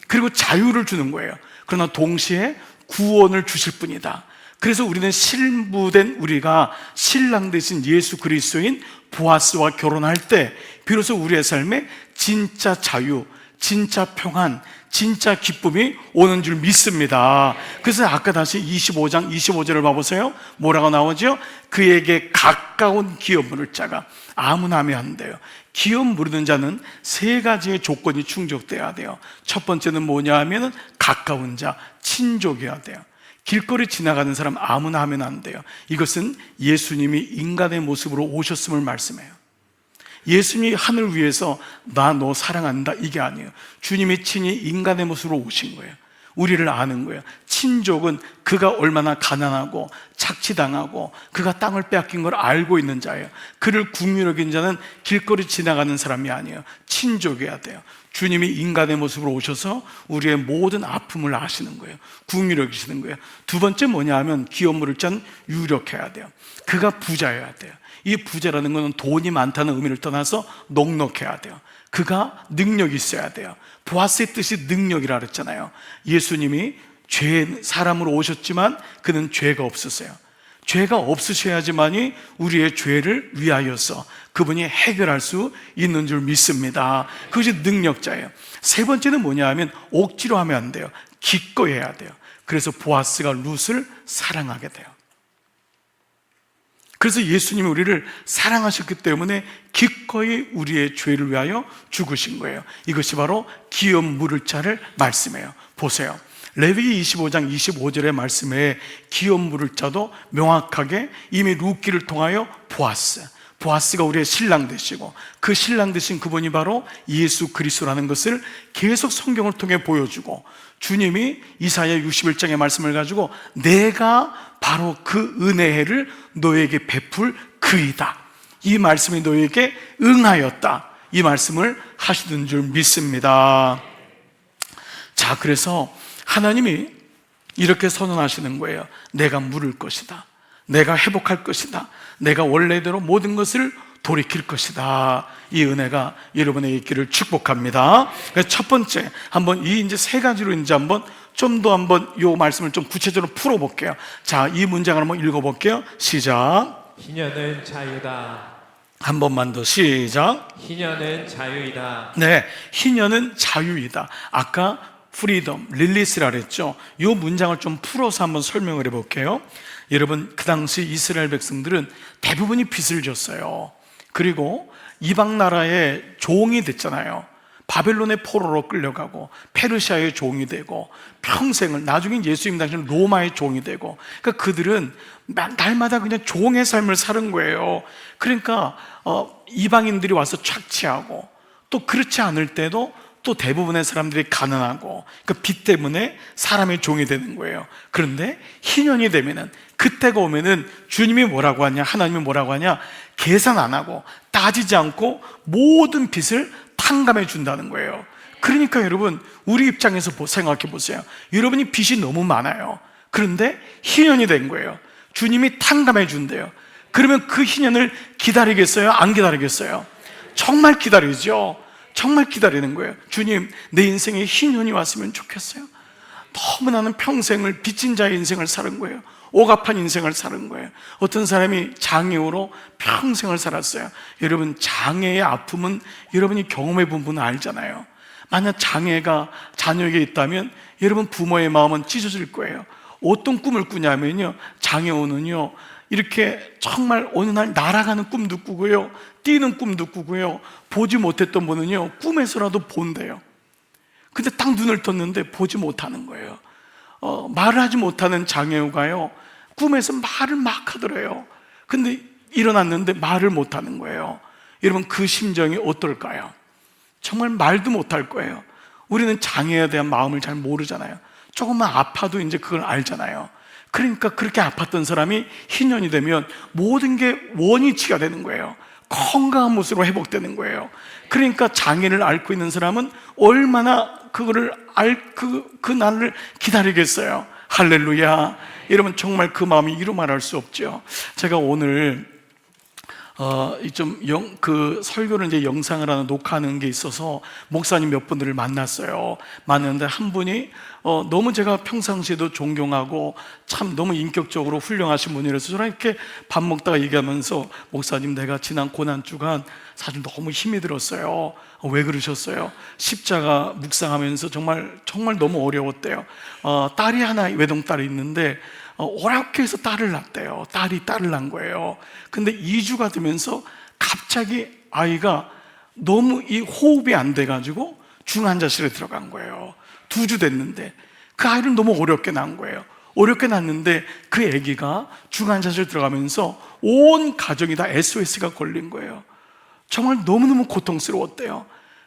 그리고 자유를 주는 거예요. 그러나 동시에 구원을 주실 분이다. 그래서 우리는 신부된 우리가 신랑 되신 예수 그리스도인 보아스와 결혼할 때 비로소 우리의 삶에 진짜 자유, 진짜 평안, 진짜 기쁨이 오는 줄 믿습니다. 그래서 아까 다시 25장 25절을 봐보세요. 뭐라고 나오죠? 그에게 가까운 기업 물을 자가. 아무나 하면 안 돼요. 기업 물는 자는 세 가지의 조건이 충족돼야 돼요. 첫 번째는 뭐냐 하면 가까운 자, 친족이어야 돼요. 길거리 지나가는 사람 아무나 하면 안 돼요. 이것은 예수님이 인간의 모습으로 오셨음을 말씀해요. 예수님이 하늘 위에서 나 너 사랑한다 이게 아니에요. 주님이 친히 인간의 모습으로 오신 거예요. 우리를 아는 거예요. 친족은 그가 얼마나 가난하고 착취당하고 그가 땅을 빼앗긴 걸 알고 있는 자예요. 그를 국률 여긴 자는 길거리 지나가는 사람이 아니에요. 친족이어야 돼요. 주님이 인간의 모습으로 오셔서 우리의 모든 아픔을 아시는 거예요. 국률 여기시는 거예요. 두 번째 뭐냐 하면 기업 물을 자는 유력해야 돼요. 그가 부자여야 돼요. 이 부자라는 것은 돈이 많다는 의미를 떠나서 넉넉해야 돼요. 그가 능력이 있어야 돼요. 보아스의 뜻이 능력이라 그랬잖아요. 예수님이 죄 사람으로 오셨지만 그는 죄가 없으세요. 죄가 없으셔야지만이 우리의 죄를 위하여서 그분이 해결할 수 있는 줄 믿습니다. 그것이 능력자예요. 세 번째는 뭐냐 하면 억지로 하면 안 돼요. 기꺼이 해야 돼요. 그래서 보아스가 룻을 사랑하게 돼요. 그래서 예수님이 우리를 사랑하셨기 때문에 기꺼이 우리의 죄를 위하여 죽으신 거예요. 이것이 바로 기업 물을 자를 말씀해요. 보세요. 레위기 25장 25절의 말씀에 기업 물을 자도 명확하게 이미 룻기를 통하여 보아스가 우리의 신랑 되시고 그 신랑 되신 그분이 바로 예수 그리스도라는 것을 계속 성경을 통해 보여주고 주님이 이사야 61장의 말씀을 가지고 내가 바로 그 은혜를 너에게 베풀 그이다. 이 말씀이 너에게 응하였다. 이 말씀을 하시는 줄 믿습니다. 자, 그래서 하나님이 이렇게 선언하시는 거예요. 내가 물을 것이다. 내가 회복할 것이다. 내가 원래대로 모든 것을 돌이킬 것이다. 이 은혜가 여러분에게 있기를 축복합니다. 그래서 첫 번째, 한번 이 이제 세 가지로 이제 한번 좀 더 한번 요 말씀을 좀 구체적으로 풀어볼게요. 자, 이 문장을 한번 읽어볼게요. 시작. 희년은 자유다. 한 번만 더 시작. 희년은 자유이다. 네, 희년은 자유이다. 아까 freedom, release라 그랬죠. 이 문장을 좀 풀어서 한번 설명을 해볼게요. 여러분, 그 당시 이스라엘 백성들은 대부분이 빚을 졌어요. 그리고 이방 나라의 종이 됐잖아요. 바벨론의 포로로 끌려가고 페르시아의 종이 되고 평생을, 나중에 예수님 당시는 로마의 종이 되고, 그러니까 그들은 날마다 그냥 종의 삶을 사는 거예요. 그러니까 이방인들이 와서 착취하고, 또 그렇지 않을 때도 또 대부분의 사람들이 가난하고, 그 빚 때문에 사람의 종이 되는 거예요. 그런데 희년이 되면은, 그때가 오면은 주님이 뭐라고 하냐, 하나님이 뭐라고 하냐, 계산 안 하고 따지지 않고 모든 빚을 탕감해 준다는 거예요. 그러니까 여러분, 우리 입장에서 생각해 보세요. 여러분이 빚이 너무 많아요. 그런데 희년이 된 거예요. 주님이 탕감해 준대요. 그러면 그 희년을 기다리겠어요? 안 기다리겠어요? 정말 기다리죠. 정말 기다리는 거예요. 주님, 내 인생에 희년이 왔으면 좋겠어요. 너무 나는 평생을 빚진 자의 인생을 사는 거예요. 오갑한 인생을 사는 거예요. 어떤 사람이 장애우로 평생을 살았어요. 여러분, 장애의 아픔은 여러분이 경험해 본 분은 알잖아요. 만약 장애가 자녀에게 있다면 여러분 부모의 마음은 찢어질 거예요. 어떤 꿈을 꾸냐면요, 장애우는요, 이렇게 정말 어느 날 날아가는 꿈도 꾸고요, 뛰는 꿈도 꾸고요, 보지 못했던 분은요 꿈에서라도 본대요. 근데 딱 눈을 떴는데 보지 못하는 거예요. 말을 하지 못하는 장애우가요, 꿈에서 말을 막 하더래요. 근데 일어났는데 말을 못하는 거예요. 여러분, 그 심정이 어떨까요? 정말 말도 못할 거예요. 우리는 장애에 대한 마음을 잘 모르잖아요. 조금만 아파도 이제 그걸 알잖아요. 그러니까 그렇게 아팠던 사람이 희년이 되면 모든 게 원위치가 되는 거예요. 건강한 모습으로 회복되는 거예요. 그러니까 장애를 앓고 있는 사람은 얼마나 그거를 그 날을 기다리겠어요. 할렐루야. 여러분, 정말 그 마음이 이루 말할 수 없죠. 제가 오늘 그 설교를 이제 영상을 하나 녹화하는 게 있어서 목사님 몇 분들을 만났어요. 만났는데 한 분이 너무 제가 평상시에도 존경하고 참 너무 인격적으로 훌륭하신 분이라서 저랑 이렇게 밥 먹다가 얘기하면서, 목사님, 내가 지난 고난주간 사실 너무 힘이 들었어요. 왜 그러셨어요? 십자가 묵상하면서 정말 너무 어려웠대요. 딸이 하나, 외동딸이 있는데 어렵게 해서 딸을 낳았대요. 딸을 낳은 거예요. 근데 2주가 되면서 갑자기 아이가 너무 이 호흡이 안 돼가지고 중환자실에 들어간 거예요. 2주 됐는데 그 아이를 너무 어렵게 낳은 거예요. 어렵게 낳았는데 그 아기가 중환자실 들어가면서 온 가정이 다 SOS가 걸린 거예요. 정말 너무너무 고통스러웠대요.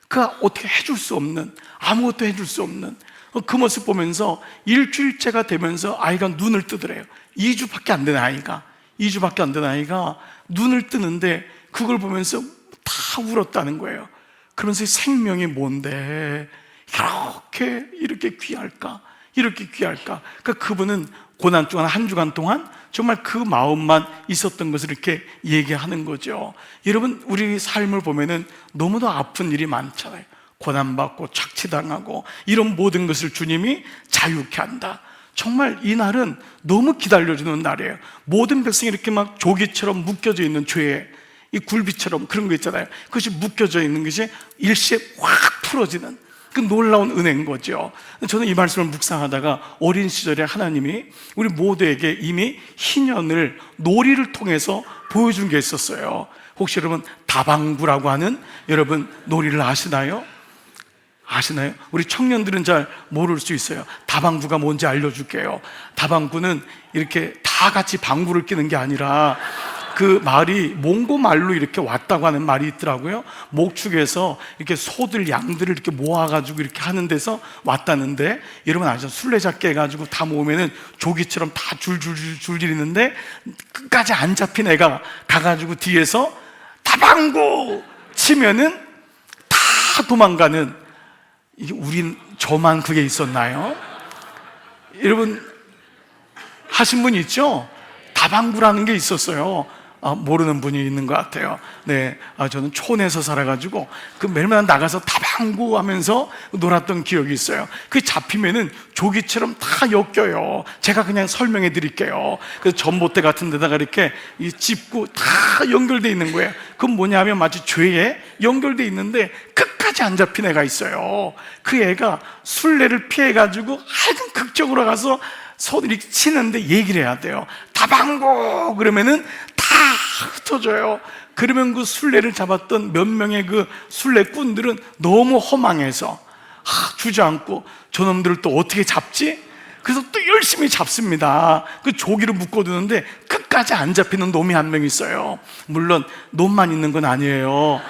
그 어떻게 해줄 수 없는, 아무것도 해줄 수 없는 그 모습 보면서 일주일째가 되면서 아이가 눈을 뜨더래요. 2주밖에 안 된 아이가, 2주밖에 안 된 아이가 눈을 뜨는데 그걸 보면서 다 울었다는 거예요. 그러면서 생명이 뭔데 이렇게 귀할까? 이렇게 귀할까? 그러니까 그분은 고난 동안 한 주간 동안 정말 그 마음만 있었던 것을 이렇게 얘기하는 거죠. 여러분, 우리 삶을 보면은 너무도 아픈 일이 많잖아요. 고난받고 착취당하고 이런 모든 것을 주님이 자유케 한다. 정말 이 날은 너무 기다려주는 날이에요. 모든 백성이 이렇게 막 조기처럼 묶여져 있는 죄에, 이 굴비처럼 그런 거 있잖아요. 그것이 묶여져 있는 것이 일시에 확 풀어지는 그 놀라운 은혜인 거죠. 저는 이 말씀을 묵상하다가 어린 시절에 하나님이 우리 모두에게 이미 희년을 놀이를 통해서 보여준 게 있었어요. 혹시 여러분 다방구라고 하는 여러분 놀이를 아시나요? 아시나요? 우리 청년들은 잘 모를 수 있어요. 다방구가 뭔지 알려줄게요. 다방구는 이렇게 다 같이 방구를 끼는 게 아니라 그 말이 몽고 말로 이렇게 왔다고 하는 말이 있더라고요. 목축에서 이렇게 소들, 양들을 이렇게 모아가지고 이렇게 하는 데서 왔다는데, 여러분 아시죠? 술래잡기 해가지고 다 모으면은 조기처럼 다 줄줄 있는데 끝까지 안 잡힌 애가 가가지고 뒤에서 다방구 치면은 다 도망가는, 이게 저만 그게 있었나요? 여러분 하신 분 있죠? 다방구라는 게 있었어요. 모르는 분이 있는 것 같아요. 네, 저는 촌에서 살아가지고 그 매일마다 나가서 다방구 하면서 놀았던 기억이 있어요. 그 잡히면은 조기처럼 다 엮여요. 제가 그냥 설명해 드릴게요. 그래서 전봇대 같은 데다가 이렇게 찝고 다 연결돼 있는 거예요. 그건 뭐냐면 마치 죄에 연결돼 있는데 끝까지 안 잡힌 애가 있어요. 그 애가 술래를 피해가지고 하여튼 극적으로 가서 손을 치는데 얘기를 해야 돼요. 다방구 그러면은 다 흩어져요. 그러면 그 술래를 잡았던 몇 명의 그 술래꾼들은 너무 허망해서 주저앉고 저놈들을 또 어떻게 잡지? 그래서 또 열심히 잡습니다. 그 조기를 묶어두는데 끝까지 안 잡히는 놈이 한 명 있어요. 물론 놈만 있는 건 아니에요.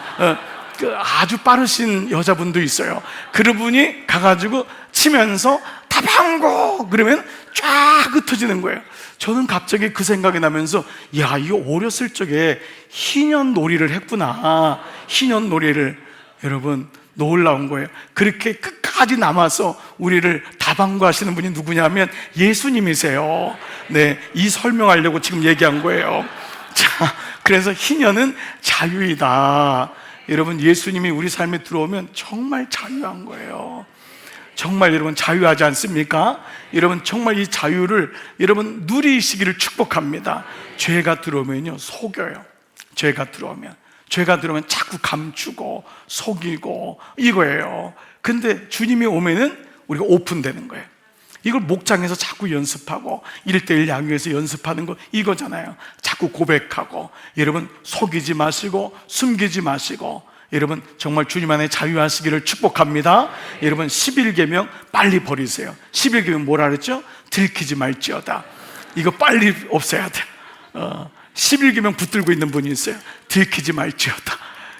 그 아주 빠르신 여자분도 있어요. 그분이 가가지고 치면서 다방구 그러면 쫙 흩어지는 거예요. 저는 갑자기 그 생각이 나면서 야, 이거 어렸을 적에 희년 놀이를 했구나. 희년 놀이를. 여러분 놀라운 거예요. 그렇게 끝까지 남아서 우리를 다방구 하시는 분이 누구냐면 예수님이세요. 네, 이 설명하려고 지금 얘기한 거예요. 자, 그래서 희년은 자유이다. 여러분 예수님이 우리 삶에 들어오면 정말 자유한 거예요. 정말 여러분 자유하지 않습니까? 여러분 정말 이 자유를 여러분 누리시기를 축복합니다. 죄가 들어오면요 속여요. 죄가 들어오면 자꾸 감추고 속이고 이거예요. 근데 주님이 오면은 우리가 오픈되는 거예요. 이걸 목장에서 자꾸 연습하고 1:1 양육에서 연습하는 거 이거잖아요. 자꾸 고백하고 여러분 속이지 마시고 숨기지 마시고 여러분 정말 주님 안에 자유하시기를 축복합니다. 여러분 11계명 빨리 버리세요. 11계명 뭐라 그랬죠? 들키지 말지어다. 이거 빨리 없애야 돼. 11계명 붙들고 있는 분이 있어요. 들키지 말지어다.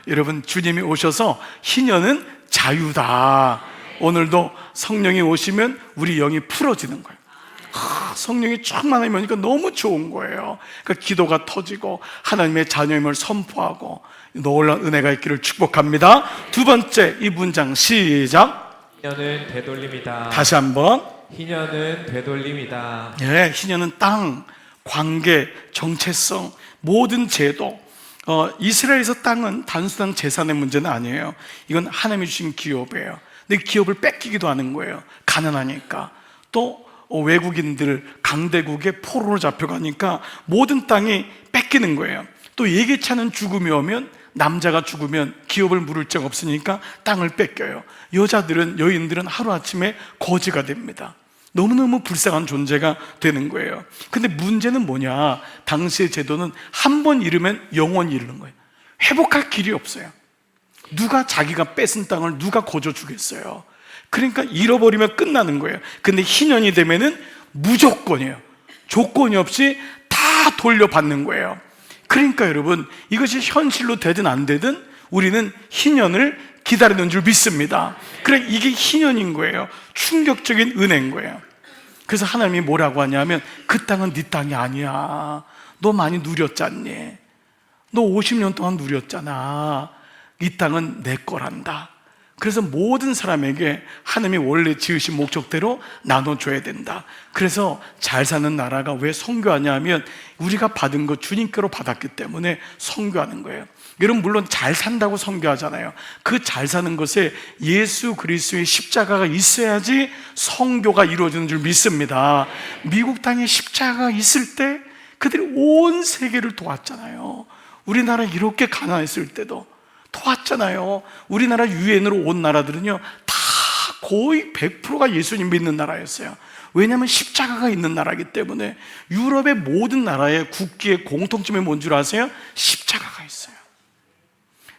여러분 주님이 오셔서 희년은 자유다. 오늘도 성령이 오시면 우리 영이 풀어지는 거예요. 성령이 충만하니까 너무 좋은 거예요. 그러니까 기도가 터지고 하나님의 자녀임을 선포하고 놀라운 은혜가 있기를 축복합니다. 두 번째 이 문장 시작. 희년은 되돌림이다. 다시 한번. 희년은 되돌림이다. 예, 희년은 땅, 관계, 정체성, 모든 제도. 이스라엘에서 땅은 단순한 재산의 문제는 아니에요. 이건 하나님이 주신 기업이에요. 근데 기업을 뺏기기도 하는 거예요. 가난하니까. 또 외국인들 강대국에 포로로 잡혀가니까 모든 땅이 뺏기는 거예요. 또 예기치 않은 죽음이 오면 남자가 죽으면 기업을 물을 적 없으니까 땅을 뺏겨요. 여인들은 하루아침에 거지가 됩니다. 너무너무 불쌍한 존재가 되는 거예요. 근데 문제는 뭐냐? 당시의 제도는 한 번 잃으면 영원히 잃는 거예요. 회복할 길이 없어요. 누가 자기가 뺏은 땅을 누가 거저 주겠어요? 그러니까 잃어버리면 끝나는 거예요. 근데 희년이 되면은 무조건이에요. 조건이 없이 다 돌려받는 거예요. 그러니까 여러분 이것이 현실로 되든 안 되든 우리는 희년을 기다리는 줄 믿습니다. 그래 이게 희년인 거예요. 충격적인 은혜인 거예요. 그래서 하나님이 뭐라고 하냐면 그 땅은 네 땅이 아니야. 너 많이 누렸잖니. 너 50년 동안 누렸잖아. 이 땅은 내 거란다. 그래서 모든 사람에게 하나님이 원래 지으신 목적대로 나눠줘야 된다. 그래서 잘 사는 나라가 왜 선교하냐 하면 우리가 받은 거 주님께로 받았기 때문에 선교하는 거예요. 여러분 물론 잘 산다고 선교하잖아요. 그 잘 사는 것에 예수 그리스도의 십자가가 있어야지 선교가 이루어지는 줄 믿습니다. 미국 땅에 십자가가 있을 때 그들이 온 세계를 도왔잖아요. 우리나라 이렇게 가난했을 때도 도왔잖아요. 우리나라 유엔으로 온 나라들은요 다 거의 100%가 예수님 믿는 나라였어요. 왜냐하면 십자가가 있는 나라이기 때문에. 유럽의 모든 나라의 국기의 공통점이 뭔 줄 아세요? 십자가가 있어요.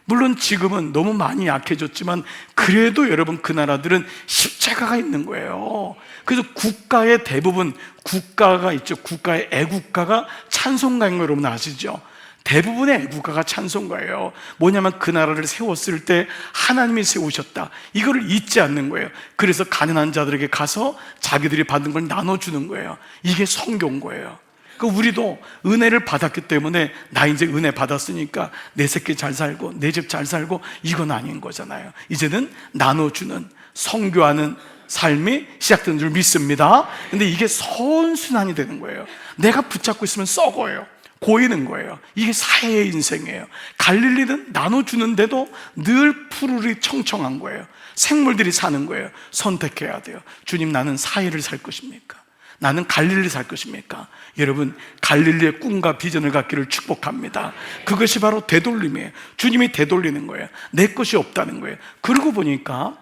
물론 지금은 너무 많이 약해졌지만 그래도 여러분 그 나라들은 십자가가 있는 거예요. 그래서 국가의 대부분 국가가 있죠. 국가의 애국가가 찬송가인 거 여러분 아시죠? 대부분의 애국가가 찬송가예요. 뭐냐면 그 나라를 세웠을 때 하나님이 세우셨다. 이거를 잊지 않는 거예요. 그래서 가난한 자들에게 가서 자기들이 받은 걸 나눠주는 거예요. 이게 성교인 거예요. 그러니까 우리도 은혜를 받았기 때문에 나 이제 은혜 받았으니까 내 새끼 잘 살고 내 집 잘 살고 이건 아닌 거잖아요. 이제는 나눠주는 성교하는 삶이 시작된 줄 믿습니다. 근데 이게 선순환이 되는 거예요. 내가 붙잡고 있으면 썩어요. 고이는 거예요. 이게 사회의 인생이에요. 갈릴리는 나눠주는데도 늘 푸르르 청청한 거예요. 생물들이 사는 거예요. 선택해야 돼요. 주님, 나는 사회를 살 것입니까? 나는 갈릴리 살 것입니까? 여러분, 갈릴리의 꿈과 비전을 갖기를 축복합니다. 그것이 바로 되돌림이에요. 주님이 되돌리는 거예요. 내 것이 없다는 거예요. 그러고 보니까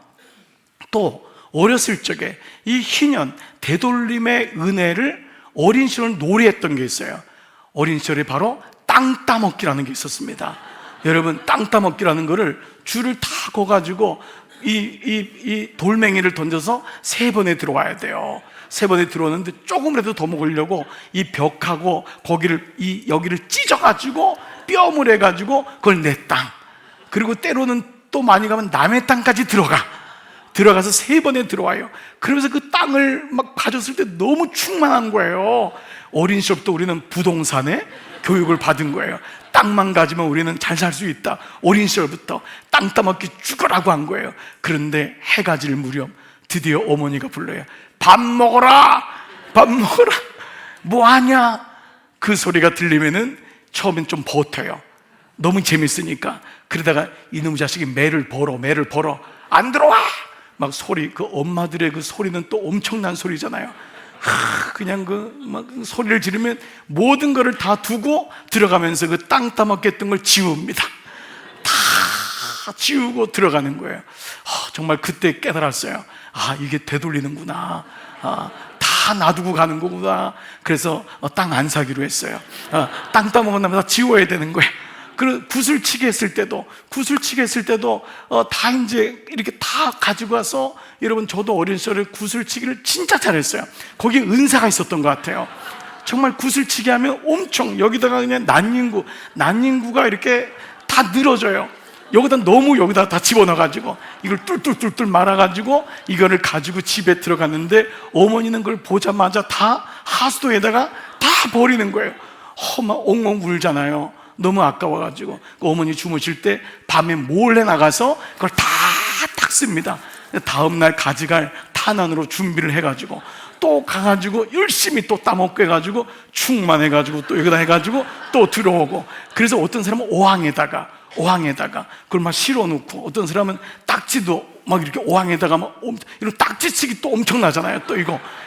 또 어렸을 적에 이 희년 되돌림의 은혜를 어린 시절 놀이했던 게 있어요. 어린 시절에 바로 땅 따먹기라는 게 있었습니다. 여러분, 땅 따먹기라는 거를 줄을 다 거가지고 이 돌멩이를 던져서 3번에 들어와야 돼요. 3번에 들어오는데 조금이라도 더 먹으려고 이 벽하고 여기를 찢어가지고 뼘을 해가지고 그걸 내 땅. 그리고 때로는 또 많이 가면 남의 땅까지 들어가서 3번에 들어와요. 그러면서 그 땅을 막 가졌을 때 너무 충만한 거예요. 어린 시절부터 우리는 부동산에 교육을 받은 거예요. 땅만 가지면 우리는 잘 살 수 있다. 어린 시절부터 땅 따먹기 죽으라고 한 거예요. 그런데 해가 질 무렵 드디어 어머니가 불러요. 밥 먹어라! 밥 먹어라! 뭐하냐? 그 소리가 들리면은 처음엔 좀 버텨요. 너무 재밌으니까. 그러다가 이놈 자식이 매를 벌어 안 들어와! 막 소리, 그 엄마들의 그 소리는 또 엄청난 소리잖아요. 그냥 막 소리를 지르면 모든 거를 다 두고 들어가면서 그 땅 따먹겠던 걸 지웁니다. 다 지우고 들어가는 거예요. 정말 그때 깨달았어요. 이게 되돌리는구나. 다 놔두고 가는 거구나. 그래서 땅 안 사기로 했어요. 땅 따먹은 다음에 다 지워야 되는 거예요. 그 구슬치기 했을 때도 다 이제 이렇게 다 가지고 와서, 여러분, 저도 어린 시절에 구슬치기를 진짜 잘했어요. 거기에 은사가 있었던 것 같아요. 정말 구슬치기 하면 엄청 여기다가 그냥 난닝구가 이렇게 다 늘어져요. 여기다 다 집어넣어가지고 이걸 뚫뚫뚫뚫 말아가지고 이거를 가지고 집에 들어갔는데, 어머니는 그걸 보자마자 다 하수도에다가 다 버리는 거예요. 막 엉엉 울잖아요. 너무 아까워가지고. 어머니 주무실 때 밤에 몰래 나가서 그걸 다 닦습니다. 다음날 가져갈 탄환으로 준비를 해가지고 또 가가지고 열심히 또 따먹고 해가지고 충만해가지고 또 여기다 해가지고 또 들어오고. 그래서 어떤 사람은 어항에다가 그걸 막 실어놓고, 어떤 사람은 딱지도 막 이렇게 어항에다가 막 이런 딱지치기 또 엄청나잖아요. 또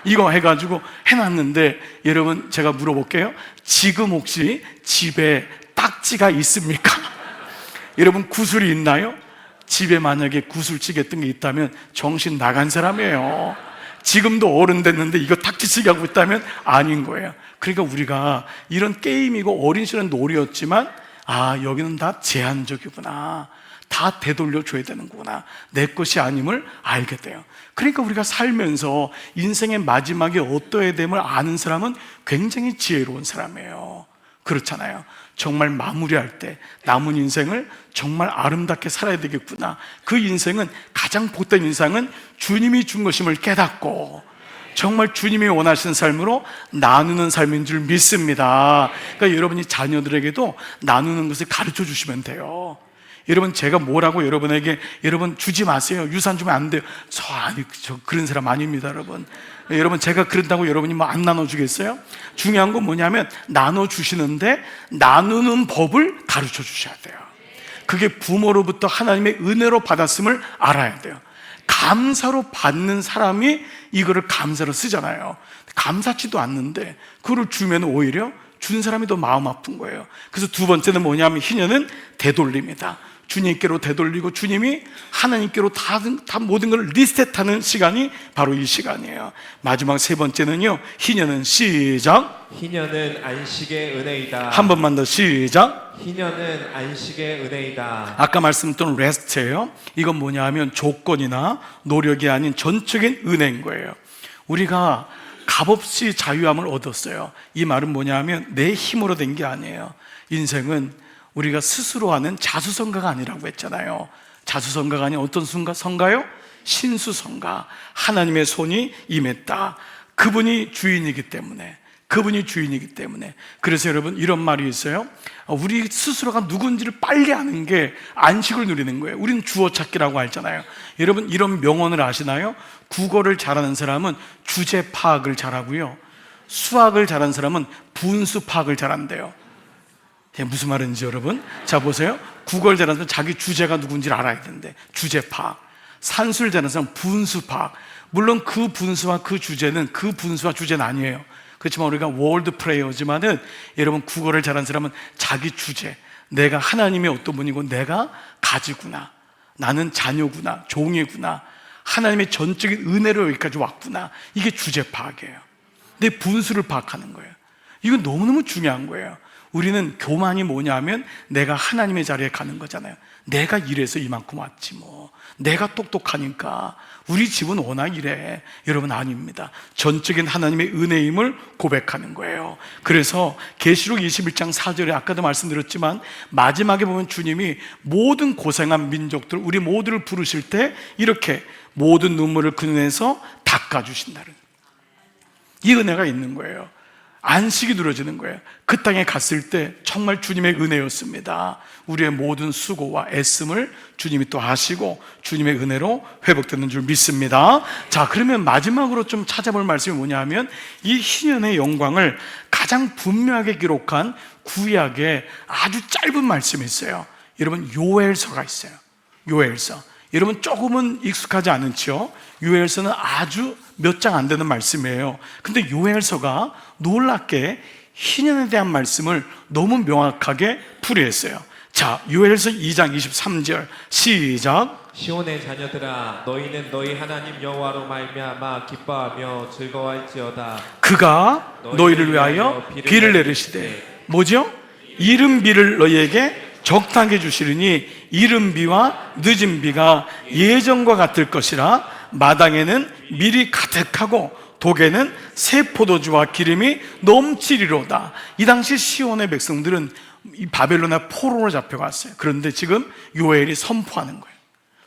이거 해가지고 해놨는데, 여러분, 제가 물어볼게요. 지금 혹시 집에 딱지가 있습니까? 여러분, 구슬이 있나요? 집에 만약에 구슬치기 했던 게 있다면 정신 나간 사람이에요. 지금도 어른 됐는데 이거 딱지치기 하고 있다면 아닌 거예요. 그러니까 우리가 이런 게임이고 어린 시절은 놀이였지만, 여기는 다 제한적이구나, 다 되돌려줘야 되는 거구나, 내 것이 아님을 알게 돼요. 그러니까 우리가 살면서 인생의 마지막에 어떠해야 됨을 아는 사람은 굉장히 지혜로운 사람이에요. 그렇잖아요. 정말 마무리할 때 남은 인생을 정말 아름답게 살아야 되겠구나. 그 인생은, 가장 복된 인생은 주님이 준 것임을 깨닫고 정말 주님이 원하시는 삶으로 나누는 삶인 줄 믿습니다. 그러니까 여러분이 자녀들에게도 나누는 것을 가르쳐 주시면 돼요. 여러분, 제가 뭐라고 여러분에게 여러분 주지 마세요, 유산 주면 안 돼요, 저 그런 사람 아닙니다. 여러분, 제가 그런다고 여러분이 뭐 안 나눠주겠어요? 중요한 건 뭐냐면 나눠주시는데 나누는 법을 가르쳐 주셔야 돼요. 그게 부모로부터 하나님의 은혜로 받았음을 알아야 돼요. 감사로 받는 사람이 이거를 감사로 쓰잖아요. 감사치도 않는데 그걸 주면 오히려 준 사람이 더 마음 아픈 거예요. 그래서 두 번째는 뭐냐면, 희년은 되돌립니다. 주님께로 되돌리고 주님이 하나님께로 다 모든 걸 리셋하는 시간이 바로 이 시간이에요. 마지막 세 번째는요, 희년은 시작. 희년은 안식의 은혜이다. 한 번만 더 시작. 희년은 안식의 은혜이다. 아까 말씀드린 레스트예요. 이건 뭐냐 하면 조건이나 노력이 아닌 전적인 은혜인 거예요. 우리가 값없이 자유함을 얻었어요. 이 말은 뭐냐 하면 내 힘으로 된 게 아니에요. 인생은 우리가 스스로 하는 자수성가가 아니라고 했잖아요. 자수성가가 아닌 어떤 성가요? 신수성가. 하나님의 손이 임했다. 그분이 주인이기 때문에. 그래서 여러분, 이런 말이 있어요. 우리 스스로가 누군지를 빨리 아는 게 안식을 누리는 거예요. 우리는 주어찾기라고 하잖아요. 여러분, 이런 명언을 아시나요? 국어를 잘하는 사람은 주제 파악을 잘하고요, 수학을 잘하는 사람은 분수 파악을 잘한대요. 무슨 말인지 여러분? 자, 보세요. 국어를 잘하는 사람은 자기 주제가 누군지를 알아야 되는데, 주제 파악. 산수를 잘하는 사람은 분수 파악. 물론 그 분수와 그 주제는 그 분수와 주제는 아니에요. 그렇지만 우리가 월드 프레이어지만은, 여러분 국어를 잘하는 사람은 자기 주제, 내가 하나님의 어떤 분이고 내가 가지구나, 나는 자녀구나, 종이구나, 하나님의 전적인 은혜로 여기까지 왔구나, 이게 주제 파악이에요. 내 분수를 파악하는 거예요. 이건 너무너무 중요한 거예요. 우리는 교만이 뭐냐면 내가 하나님의 자리에 가는 거잖아요. 내가 이래서 이만큼 왔지 뭐, 내가 똑똑하니까 우리 집은 워낙 이래. 여러분, 아닙니다. 전적인 하나님의 은혜임을 고백하는 거예요. 그래서 계시록 21장 4절에 아까도 말씀드렸지만 마지막에 보면 주님이 모든 고생한 민족들, 우리 모두를 부르실 때 이렇게 모든 눈물을 그 눈에서 닦아주신다는, 이 은혜가 있는 거예요. 안식이 누려지는 거예요. 그 땅에 갔을 때 정말 주님의 은혜였습니다. 우리의 모든 수고와 애씀을 주님이 또 하시고 주님의 은혜로 회복되는 줄 믿습니다. 자, 그러면 마지막으로 좀 찾아볼 말씀이 뭐냐 하면, 이 희년의 영광을 가장 분명하게 기록한 구약에 아주 짧은 말씀이 있어요. 여러분, 요엘서가 있어요. 요엘서. 여러분 조금은 익숙하지 않은지요? 요엘서는 아주 몇 장 안 되는 말씀이에요. 근데 요엘서가 놀랍게 희년에 대한 말씀을 너무 명확하게 풀이했어요. 자, 요엘서 2장 23절 시작. 시온의 자녀들아, 너희는 너희 하나님 여호와로 말미암아 기뻐하며 즐거워할지어다. 그가 너희를 위하여 비를 내리시되, 뭐죠? 이른 비를 너희에게 적당히 주시리니 이른 비와 늦은 비가 예전과 같을 것이라. 마당에는 밀이 가득하고 독에는 새 포도주와 기름이 넘치리로다. 이 당시 시온의 백성들은 이 바벨론의 포로로 잡혀갔어요. 그런데 지금 요엘이 선포하는 거예요.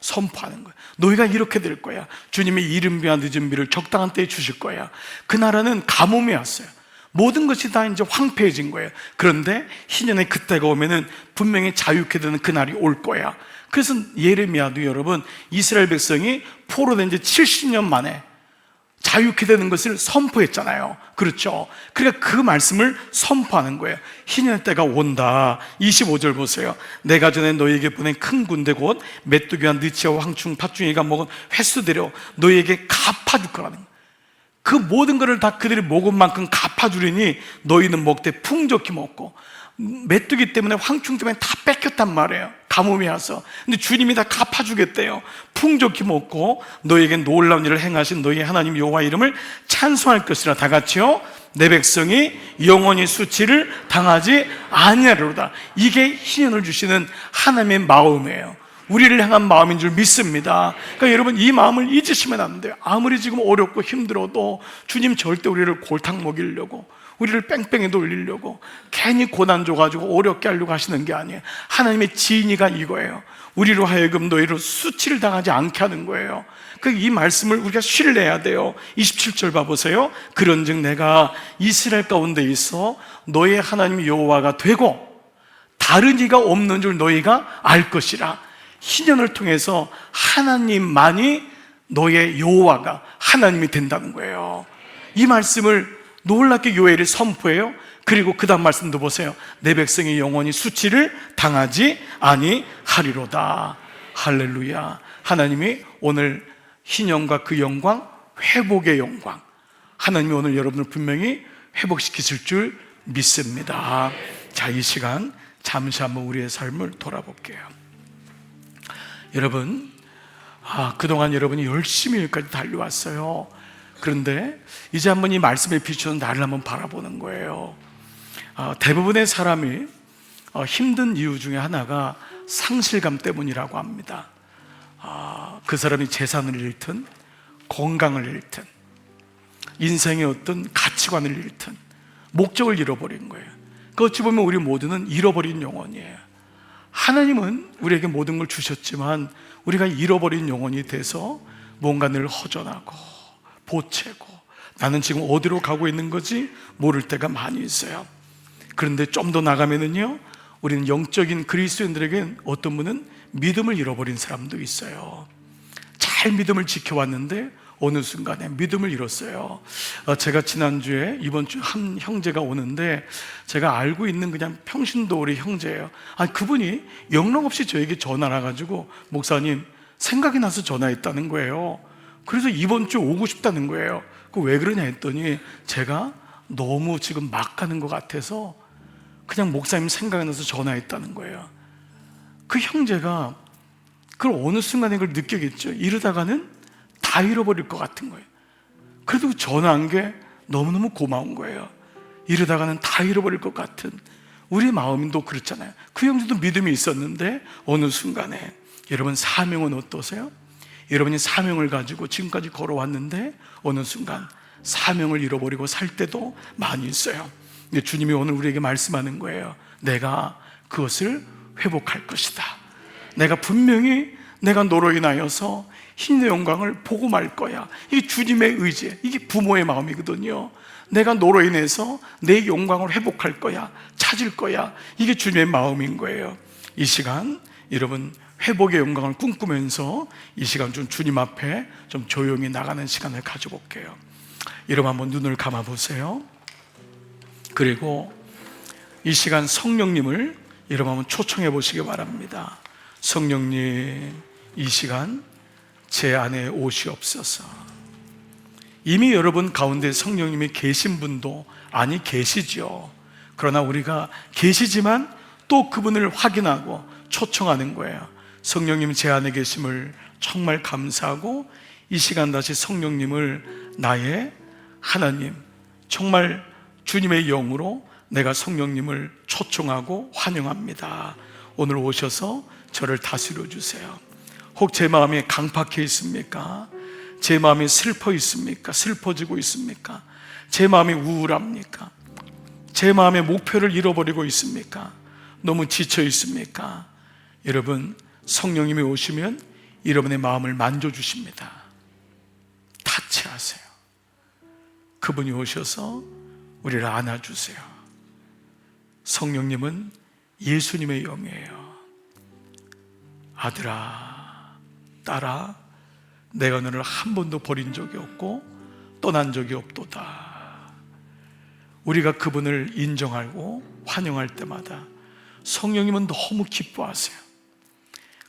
선포하는 거예요. 너희가 이렇게 될 거야. 주님이 이른 비와 늦은 비를 적당한 때에 주실 거야. 그 나라는 가뭄이 왔어요. 모든 것이 다 이제 황폐해진 거예요. 그런데 희년의 그때가 오면은 분명히 자유케 되는 그날이 올 거야. 그래서 예레미야도 여러분, 이스라엘 백성이 포로된 지 70년 만에 자유케 되는 것을 선포했잖아요. 그렇죠? 그러니까 그 말씀을 선포하는 거예요. 희년의 때가 온다. 25절 보세요. 내가 전에 너희에게 보낸 큰 군대 곧 메뚜기와 느치와 황충 팥중이가 먹은 횟수대로 너희에게 갚아줄 거라는 거예요. 그 모든 것을 다 그들이 먹은 만큼 갚아주리니 너희는 먹되 풍족히 먹고, 메뚜기 때문에 황충 때문에 다 뺏겼단 말이에요. 가뭄이 와서. 근데 주님이 다 갚아주겠대요. 풍족히 먹고 너희에게 놀라운 일을 행하신 너희 하나님 여호와 이름을 찬송할 것이라. 다 같이요. 내 백성이 영원히 수치를 당하지 아니하리로다. 이게 희년을 주시는 하나님의 마음이에요. 우리를 향한 마음인 줄 믿습니다. 그러니까 여러분, 이 마음을 잊으시면 안 돼요. 아무리 지금 어렵고 힘들어도 주님 절대 우리를 골탕 먹이려고, 우리를 뺑뺑이 돌리려고, 괜히 고난 줘가지고 어렵게 하려고 하시는 게 아니에요. 하나님의 진의가 이거예요. 우리로 하여금 너희를 수치를 당하지 않게 하는 거예요. 이 말씀을 우리가 신뢰해야 돼요. 27절 봐보세요. 그런즉 내가 이스라엘 가운데 있어 너희 하나님 여호와가 되고 다른 이가 없는 줄 너희가 알 것이라. 희년을 통해서 하나님만이 너의 여호와가 하나님이 된다는 거예요. 이 말씀을 놀랍게 요엘이 선포해요. 그리고 그 다음 말씀도 보세요. 내 백성이 영원히 수치를 당하지 아니하리로다. 할렐루야. 하나님이 오늘 희년과 그 영광, 회복의 영광, 하나님이 오늘 여러분을 분명히 회복시키실 줄 믿습니다. 자, 이 시간 잠시 한번 우리의 삶을 돌아볼게요. 여러분, 그동안 여러분이 열심히 여기까지 달려왔어요. 그런데 이제 한번 이 말씀에 비추는 나를 한번 바라보는 거예요. 대부분의 사람이 힘든 이유 중에 하나가 상실감 때문이라고 합니다. 그 사람이 재산을 잃든 건강을 잃든 인생의 어떤 가치관을 잃든 목적을 잃어버린 거예요. 어찌 보면 우리 모두는 잃어버린 영혼이에요. 하나님은 우리에게 모든 걸 주셨지만 우리가 잃어버린 영혼이 돼서 뭔가 늘 허전하고 보채고, 나는 지금 어디로 가고 있는 거지 모를 때가 많이 있어요. 그런데 좀 더 나가면은요, 우리는 영적인 그리스도인들에겐 어떤 분은 믿음을 잃어버린 사람도 있어요. 잘 믿음을 지켜왔는데 어느 순간에 믿음을 잃었어요. 제가 지난주에 이번 주 한 형제가 오는데 제가 알고 있는 그냥 평신도우리 형제예요. 그분이 영락없이 저에게 전화를 와가지고 목사님 생각이 나서 전화했다는 거예요. 그래서 이번 주 오고 싶다는 거예요. 왜 그러냐 했더니 제가 너무 지금 막 가는 것 같아서 그냥 목사님 생각이 나서 전화했다는 거예요. 그 형제가 그걸 어느 순간에 그걸 느끼겠죠. 이러다가는 다 잃어버릴 것 같은 거예요. 그래도 전화한 게 너무너무 고마운 거예요. 이러다가는 다 잃어버릴 것 같은 우리 마음도 그렇잖아요. 그 형제도 믿음이 있었는데 어느 순간에 여러분 사명은 어떠세요? 여러분이 사명을 가지고 지금까지 걸어왔는데 어느 순간 사명을 잃어버리고 살 때도 많이 있어요. 근데 주님이 오늘 우리에게 말씀하는 거예요. 내가 그것을 회복할 것이다. 내가 분명히 내가 너로 인하여서 힘의 영광을 보고 말 거야. 이게 주님의 의지, 이게 부모의 마음이거든요. 내가 너로 인해서 내 영광을 회복할 거야, 찾을 거야. 이게 주님의 마음인 거예요. 이 시간 여러분 회복의 영광을 꿈꾸면서 이 시간 좀 주님 앞에 좀 조용히 나가는 시간을 가져볼게요. 여러분 한번 눈을 감아보세요. 그리고 이 시간 성령님을 여러분 한번 초청해 보시기 바랍니다. 성령님, 이 시간 제 안에 오시옵소서. 이미 여러분 가운데 성령님이 계신 분도 아니 계시죠. 그러나 우리가 계시지만 또 그분을 확인하고 초청하는 거예요. 성령님 제 안에 계심을 정말 감사하고 이 시간 다시 성령님을 나의 하나님, 정말 주님의 영으로 내가 성령님을 초청하고 환영합니다. 오늘 오셔서 저를 다스려 주세요. 혹 제 마음이 강팍해 있습니까? 제 마음이 슬퍼 있습니까? 슬퍼지고 있습니까? 제 마음이 우울합니까? 제 마음의 목표를 잃어버리고 있습니까? 너무 지쳐 있습니까? 여러분 성령님이 오시면 여러분의 마음을 만져주십니다. 타치하세요. 그분이 오셔서 우리를 안아주세요. 성령님은 예수님의 영이에요. 아들아, 딸아, 내가 너를 한 번도 버린 적이 없고 떠난 적이 없도다. 우리가 그분을 인정하고 환영할 때마다 성령님은 너무 기뻐하세요.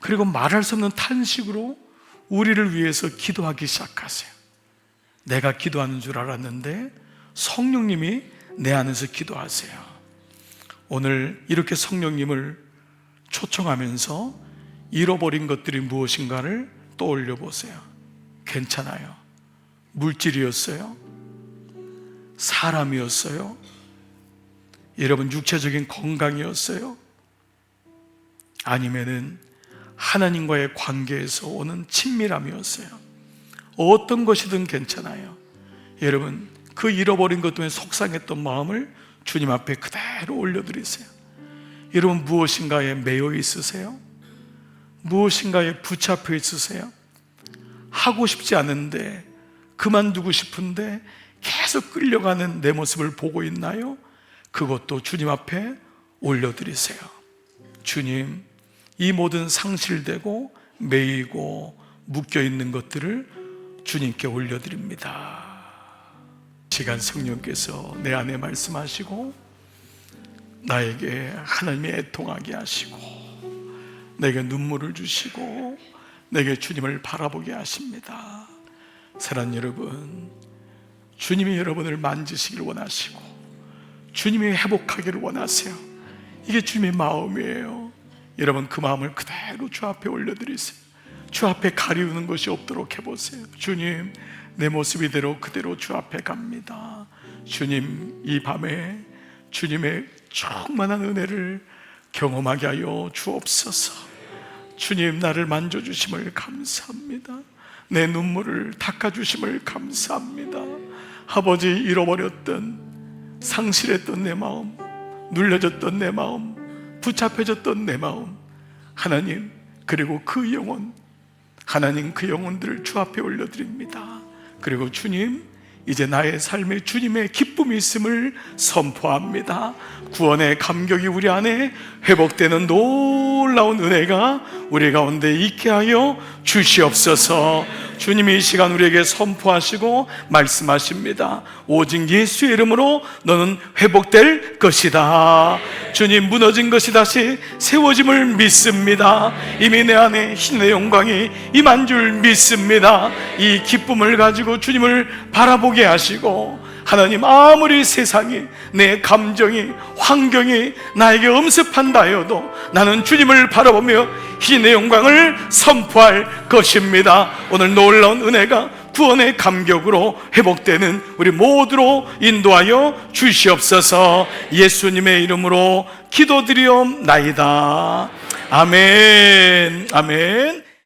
그리고 말할 수 없는 탄식으로 우리를 위해서 기도하기 시작하세요. 내가 기도하는 줄 알았는데 성령님이 내 안에서 기도하세요. 오늘 이렇게 성령님을 초청하면서 잃어버린 것들이 무엇인가를 떠올려 보세요. 괜찮아요. 물질이었어요? 사람이었어요? 여러분 육체적인 건강이었어요? 아니면은 하나님과의 관계에서 오는 친밀함이었어요? 어떤 것이든 괜찮아요. 여러분 그 잃어버린 것 때문에 속상했던 마음을 주님 앞에 그대로 올려드리세요. 여러분 무엇인가에 매여 있으세요? 무엇인가에 붙잡혀 있으세요? 하고 싶지 않은데 그만두고 싶은데 계속 끌려가는 내 모습을 보고 있나요? 그것도 주님 앞에 올려드리세요. 주님, 이 모든 상실되고 매이고 묶여있는 것들을 주님께 올려드립니다. 시간 성령께서 내 안에 말씀하시고 나에게 하나님의 애통하게 하시고 내게 눈물을 주시고 내게 주님을 바라보게 하십니다. 사랑하는 여러분, 주님이 여러분을 만지시기를 원하시고 주님이 회복하기를 원하세요. 이게 주님의 마음이에요. 여러분 그 마음을 그대로 주 앞에 올려드리세요. 주 앞에 가리우는 것이 없도록 해보세요. 주님, 내 모습 이대로 그대로 주 앞에 갑니다. 주님, 이 밤에 주님의 충만한 은혜를 경험하게 하여 주옵소서. 주님, 나를 만져주심을 감사합니다. 내 눈물을 닦아주심을 감사합니다. 아버지, 잃어버렸던, 상실했던 내 마음, 눌려졌던 내 마음, 붙잡혀졌던 내 마음, 하나님, 그리고 그 영혼, 하나님 그 영혼들을 주 앞에 올려드립니다. 그리고 주님, 이제 나의 삶에 주님의 기쁨이 있음을 선포합니다. 구원의 감격이 우리 안에 회복되는 놀라운 은혜가 우리 가운데 있게 하여 주시옵소서. 주님이 이 시간 우리에게 선포하시고 말씀하십니다. 오직 예수의 이름으로 너는 회복될 것이다. 주님, 무너진 것이 다시 세워짐을 믿습니다. 이미 내 안에 신의 영광이 임한 줄 믿습니다. 이 기쁨을 가지고 주님을 바라보게 하시고, 하나님, 아무리 세상이, 내 감정이, 환경이 나에게 엄습한다 하여도 나는 주님을 바라보며 신의 영광을 선포할 것입니다. 오늘 놀라운 은혜가 구원의 감격으로 회복되는 우리 모두로 인도하여 주시옵소서. 예수님의 이름으로 기도드리옵나이다. 아멘. 아멘.